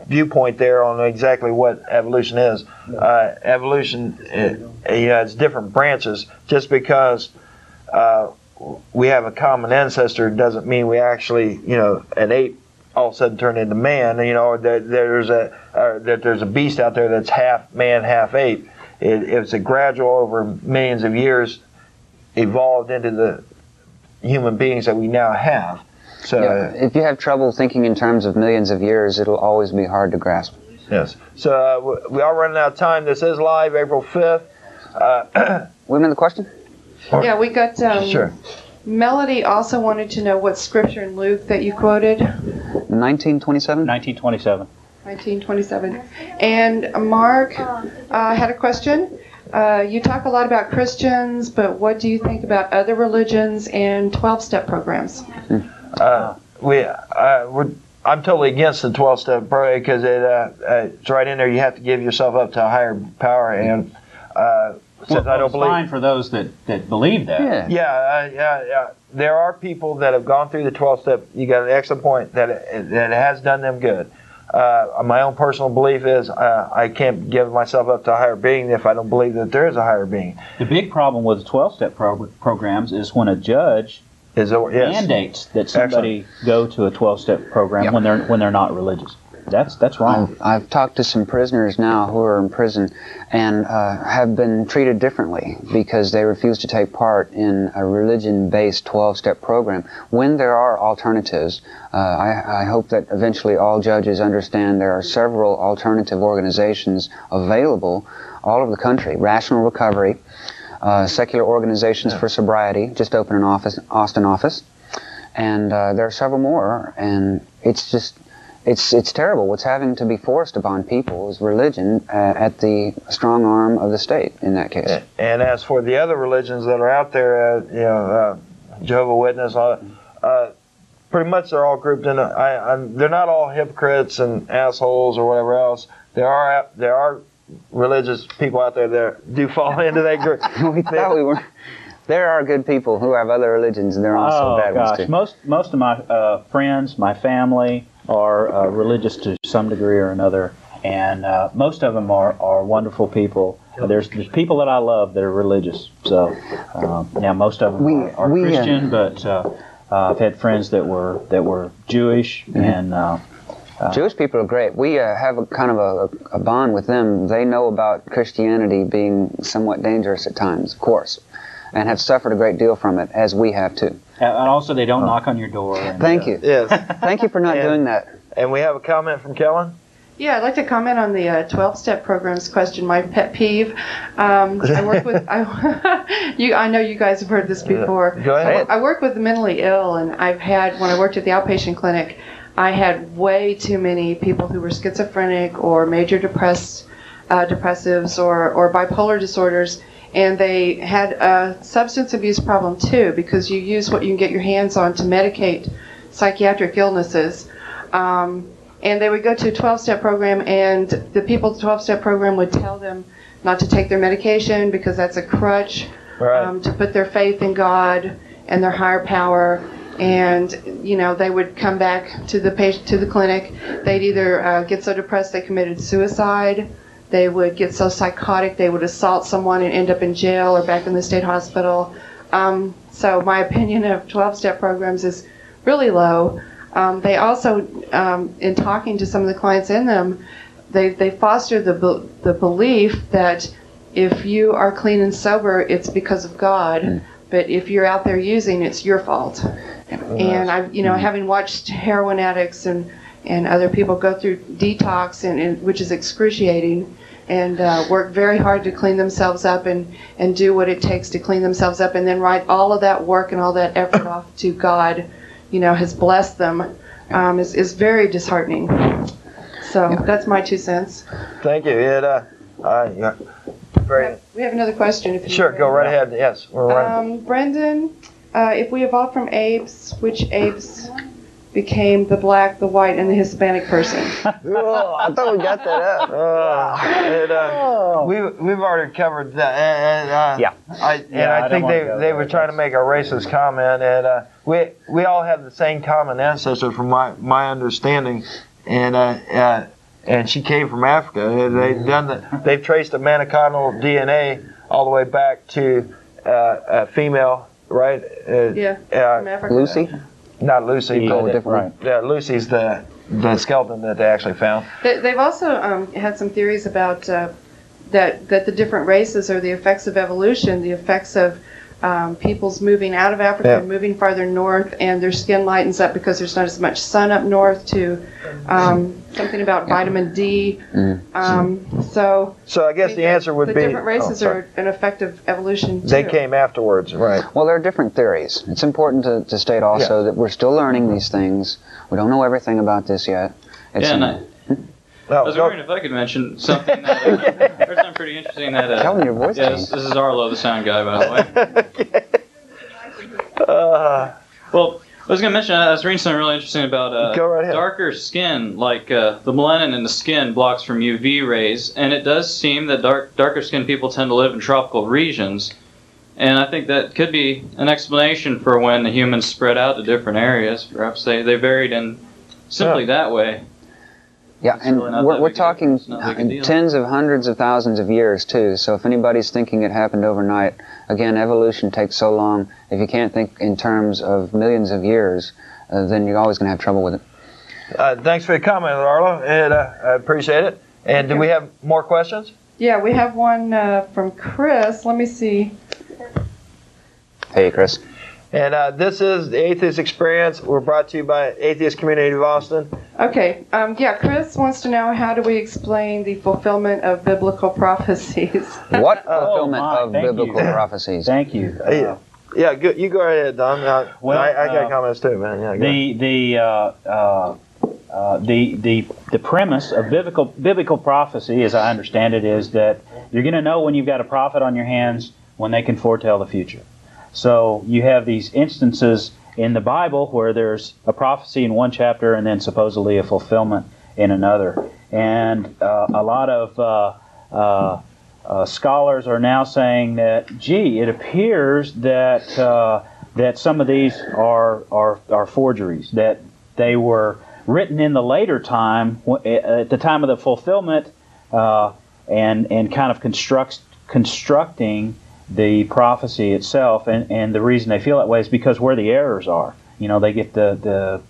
Speaker 1: viewpoint there on exactly what evolution is. Evolution, it's different branches. Just because we have a common ancestor doesn't mean we actually, an ape all of a sudden turned into man. That there's a beast out there that's half man, half ape. It's a gradual, over millions of years, evolved into the human beings that we now have. So
Speaker 2: if you have trouble thinking in terms of millions of years, it'll always be hard to grasp.
Speaker 1: Yes. So we are running out of time. This is live, April 5th.
Speaker 2: Wait a minute, the question?
Speaker 5: Yeah, we got
Speaker 1: Sure.
Speaker 5: Melody also wanted to know what scripture in Luke that you quoted.
Speaker 2: 1927?
Speaker 3: 1927.
Speaker 5: 1927. And Mark had a question. You talk a lot about Christians, but what do you think about other religions and 12-step programs?
Speaker 1: I'm totally against the 12-step program because it's right in there. You have to give yourself up to a higher power, and since I don't
Speaker 3: it's
Speaker 1: believe.
Speaker 3: fine for those that believe that.
Speaker 1: Yeah. There are people that have gone through the 12-step. You got an excellent point that it has done them good. My own personal belief is I can't give myself up to a higher being if I don't believe that there is a higher being.
Speaker 3: The big problem with the 12-step programs is when a judge mandates that somebody go to a 12-step program when they're not religious. That's wrong.
Speaker 2: I've talked to some prisoners now who are in prison and have been treated differently because they refuse to take part in a religion-based 12-step program. When there are alternatives, I hope that eventually all judges understand there are several alternative organizations available all over the country. Rational Recovery, Secular Organizations for Sobriety, just opened an Austin office, and there are several more, and it's just... It's terrible. What's having to be forced upon people is religion at the strong arm of the state in that case.
Speaker 1: And as for the other religions that are out there, Jehovah's Witness, pretty much they're all grouped in. They're not all hypocrites and assholes or whatever else. There are religious people out there that do fall into that group.
Speaker 2: We thought we were. There are good people who have other religions, and there are also bad ones too.
Speaker 3: Most of my friends, my family, are religious to some degree or another, and most of them are wonderful people. There's people that I love that are religious. So most of them are Christian, but I've had friends that were Jewish, and
Speaker 2: Jewish people are great. We have a kind of a bond with them. They know about Christianity being somewhat dangerous at times, of course, and have suffered a great deal from it, as we have too.
Speaker 3: And also, they don't knock on your door.
Speaker 2: Thank you.
Speaker 1: Yes.
Speaker 2: Thank you for not doing that.
Speaker 1: And we have a comment from Kellen.
Speaker 5: Yeah, I'd like to comment on the 12-step programs question. My pet peeve. I work with. I know you guys have heard this before.
Speaker 1: Go ahead.
Speaker 5: I work with the mentally ill, and when I worked at the outpatient clinic, I had way too many people who were schizophrenic or major depressives or bipolar disorders, and they had a substance abuse problem too, because you use what you can get your hands on to medicate psychiatric illnesses. And they would go to a 12-step program, and the people at the 12-step program would tell them not to take their medication because that's a crutch,
Speaker 1: Right.
Speaker 5: to put their faith in God and their higher power. And they would come back to the clinic. They'd either get so depressed they committed suicide. They would get so psychotic they would assault someone and end up in jail or back in the state hospital. So my opinion of 12-step programs is really low. They also, in talking to some of the clients in them, they foster the belief that if you are clean and sober, it's because of God, but if you're out there using, it's your fault. And I've, having watched heroin addicts and other people go through detox, and which is excruciating, and work very hard to clean themselves up and do what it takes to clean themselves up, and then write all of that work and all that effort off to God, has blessed them, is very disheartening. So that's my 2 cents.
Speaker 1: Thank you. Great.
Speaker 5: We have another question. If
Speaker 1: Sure, go right ahead. Yes, we're running.
Speaker 5: Brendan, if we evolved from apes, which apes became the black, the white, and the Hispanic person?
Speaker 2: Oh, I thought we got that up.
Speaker 1: We've already covered that.
Speaker 2: Yeah.
Speaker 1: I think they were trying to make a racist comment, and we all have the same common ancestor, from my understanding, and she came from Africa. They've traced the manicotinal DNA all the way back to a female, right?
Speaker 5: From Africa.
Speaker 2: Lucy?
Speaker 1: Not Lucy,
Speaker 2: Oh,
Speaker 1: but
Speaker 2: different.
Speaker 1: yeah, Lucy's the skeleton that they actually found.
Speaker 5: They've also had some theories about that the different races are the effects of evolution, the effects of people's moving out of Africa and moving farther north, and their skin lightens up because there's not as much sun up north, to something about vitamin D. So
Speaker 1: I guess the answer would
Speaker 5: the
Speaker 1: be
Speaker 5: different races are an effect of evolution too.
Speaker 1: they came afterwards, right?
Speaker 2: Well, there are different theories. It's important to state also that we're still learning these things. We don't know everything about this yet.
Speaker 7: I was wondering if I could mention something that there's something pretty interesting that
Speaker 2: Tell me your voice.
Speaker 7: yeah, this is Arlo, the sound guy, by the way. Well, I was going to mention, I was reading something really interesting about
Speaker 1: Go right ahead.
Speaker 7: darker skin, like the melanin in the skin blocks from UV rays, and it does seem that darker skinned people tend to live in tropical regions, and I think that could be an explanation for when the humans spread out to different areas. Perhaps they varied in simply that way.
Speaker 2: Yeah,
Speaker 7: It's
Speaker 2: and
Speaker 7: really not
Speaker 2: we're
Speaker 7: that
Speaker 2: talking
Speaker 7: not that big a deal.
Speaker 2: tens of hundreds of thousands of years, too. So if anybody's thinking it happened overnight, again, evolution takes so long. If you can't think in terms of millions of years, then you're always going to have trouble with it.
Speaker 1: Thanks for your comment, Arlo, and I appreciate it. And do we have more questions?
Speaker 5: Yeah, we have one from Chris. Let me see.
Speaker 2: Hey, Chris.
Speaker 1: And this is the Atheist Experience. We're brought to you by Atheist Community of Austin.
Speaker 5: Okay. Chris wants to know, how do we explain the fulfillment of biblical prophecies?
Speaker 2: What fulfillment of
Speaker 3: thank
Speaker 2: biblical
Speaker 3: you.
Speaker 2: prophecies?
Speaker 3: Thank you.
Speaker 1: Yeah, you go ahead, Don. I got comments too, man. Yeah,
Speaker 3: The premise of biblical prophecy, as I understand it, is that you're going to know when you've got a prophet on your hands when they can foretell the future. So you have these instances in the Bible where there's a prophecy in one chapter and then supposedly a fulfillment in another. And a lot of scholars are now saying that, it appears that that some of these are forgeries, that they were written in the later time, at the time of the fulfillment, and kind of constructing the prophecy itself, and the reason they feel that way is because where the errors are. They get the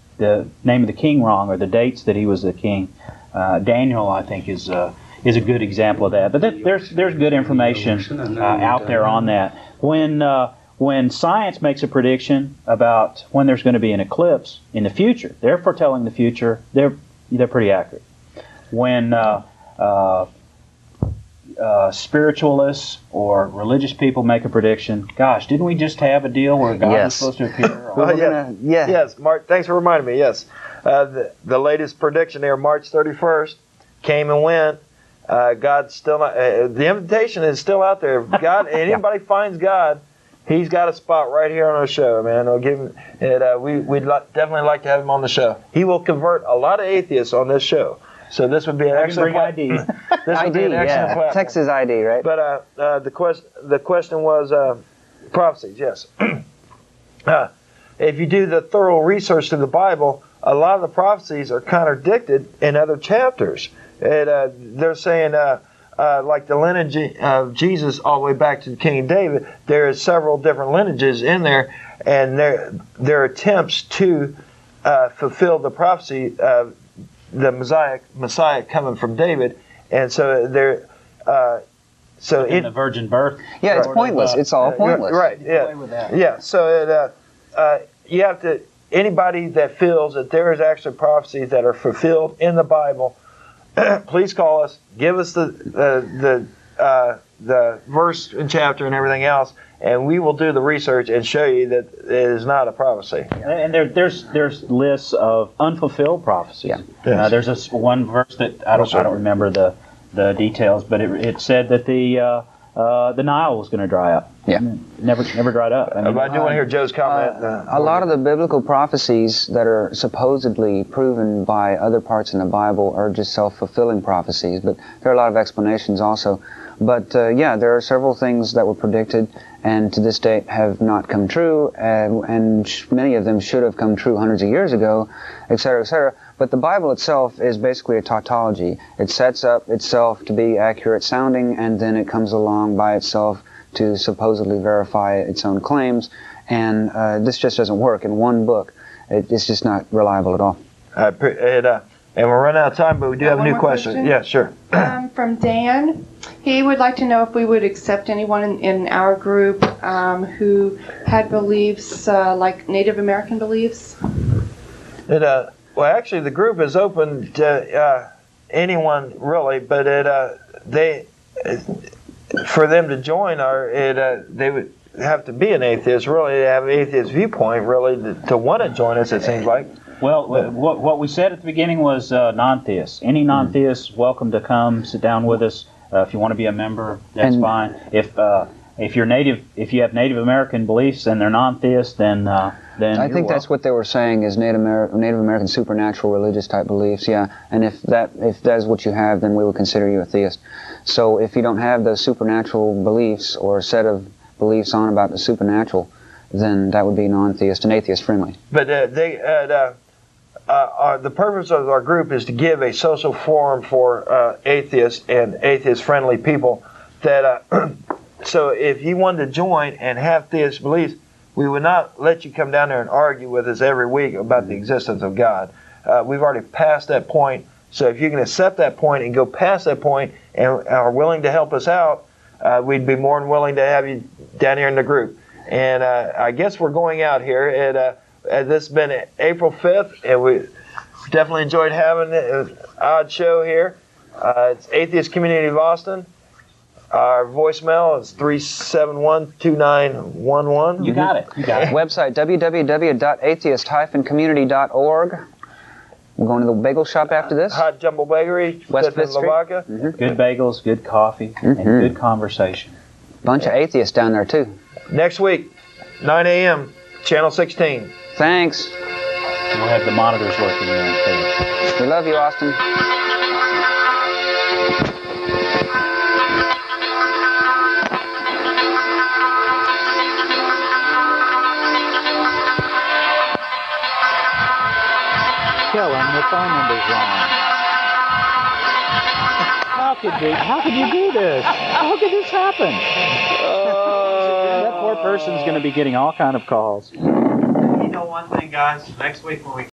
Speaker 3: name of the king wrong, or the dates that he was the king. Daniel, I think, is a good example of that. But there's good information out there on that. When science makes a prediction about when there's going to be an eclipse in the future, they're foretelling the future. They're pretty accurate. when spiritualists or religious people make a prediction. Gosh, didn't we just have a deal where God was supposed to appear?
Speaker 1: Yes, Mark, thanks for reminding me. Yes. The latest prediction here, March 31st, came and went. God's still not, the invitation is still out there. If God, anybody finds God, He's got a spot right here on our show, man. We'll give him it. We'd definitely like to have him on the show. He will convert a lot of atheists on this show. So this would be an excellent
Speaker 3: ID.
Speaker 1: This would be an excellent platform.
Speaker 2: Texas ID, right?
Speaker 1: But the question was prophecies. Yes. If you do the thorough research to the Bible, a lot of the prophecies are contradicted in other chapters. They're saying, like the lineage of Jesus all the way back to King David, there are several different lineages in there, and their attempts to fulfill the prophecy of the Messiah coming from David, and so they're
Speaker 3: in the virgin birth.
Speaker 2: Yeah, it's pointless. It's all pointless.
Speaker 1: Right. Yeah. Yeah. So you have to. Anybody that feels that there is actually prophecies that are fulfilled in the Bible, please call us. Give us the verse and chapter and everything else, and we will do the research and show you that it is not a prophecy.
Speaker 3: And there's lists of unfulfilled prophecies.
Speaker 1: Yeah. Yes.
Speaker 3: There's this one verse that I don't remember the details, but it said that the Nile was going to dry up.
Speaker 2: Yeah.
Speaker 3: Never dried up.
Speaker 1: I do want to hear Joe's comment.
Speaker 2: A lot of the biblical prophecies that are supposedly proven by other parts in the Bible are just self-fulfilling prophecies, but there are a lot of explanations also. But there are several things that were predicted and to this date have not come true, and many of them should have come true hundreds of years ago, etc., etc. But the Bible itself is basically a tautology. It sets up itself to be accurate sounding, and then it comes along by itself to supposedly verify its own claims. And this just doesn't work in one book. It's just not reliable at all.
Speaker 1: And we're running out of time, but we do have a new question. Yeah, sure.
Speaker 5: From Dan. He would like to know if we would accept anyone in our group who had beliefs like Native American beliefs.
Speaker 1: Well, actually, the group is open to anyone really, but for them to join, they would have to be an atheist, really, to have an atheist viewpoint, really, to want to join us, it seems like.
Speaker 3: Well, what we said at the beginning was non-theists. Any non-theist is welcome to come sit down with us. If you want to be a member, that's fine. If you have Native American beliefs and they're non-theists, then
Speaker 2: I think that's what they were saying is Native American supernatural religious type beliefs. Yeah, and if that is what you have, then we would consider you a theist. So if you don't have those supernatural beliefs or a set of beliefs on about the supernatural, then that would be non-theist and atheist friendly.
Speaker 1: But the purpose of our group is to give a social forum for atheists and atheist-friendly people. So if you wanted to join and have theist beliefs, we would not let you come down there and argue with us every week about the existence of God. We've already passed that point. So if you can accept that point and go past that point and are willing to help us out, we'd be more than willing to have you down here in the group. And I guess we're going out here. This has been April 5th, and we definitely enjoyed having an odd show here. It's Atheist Community of Austin. Our voicemail is 371-2911.
Speaker 3: You got it.
Speaker 2: Website, www.atheist-community.org. We're going to the bagel shop after this.
Speaker 1: Hot Jumbo Bakery,
Speaker 2: West
Speaker 1: 5th and Lavaca.
Speaker 3: Good bagels, good coffee, and good conversation.
Speaker 2: Bunch of atheists down there, too.
Speaker 1: Next week, 9 a.m., Channel 16.
Speaker 2: Thanks.
Speaker 3: We'll have the monitors working now, too.
Speaker 2: We love you, Austin.
Speaker 3: Kill him, the phone number's wrong. How could you do this? How could this happen? That poor person's going to be getting all kind of calls.
Speaker 4: You know one thing, guys? Next week when we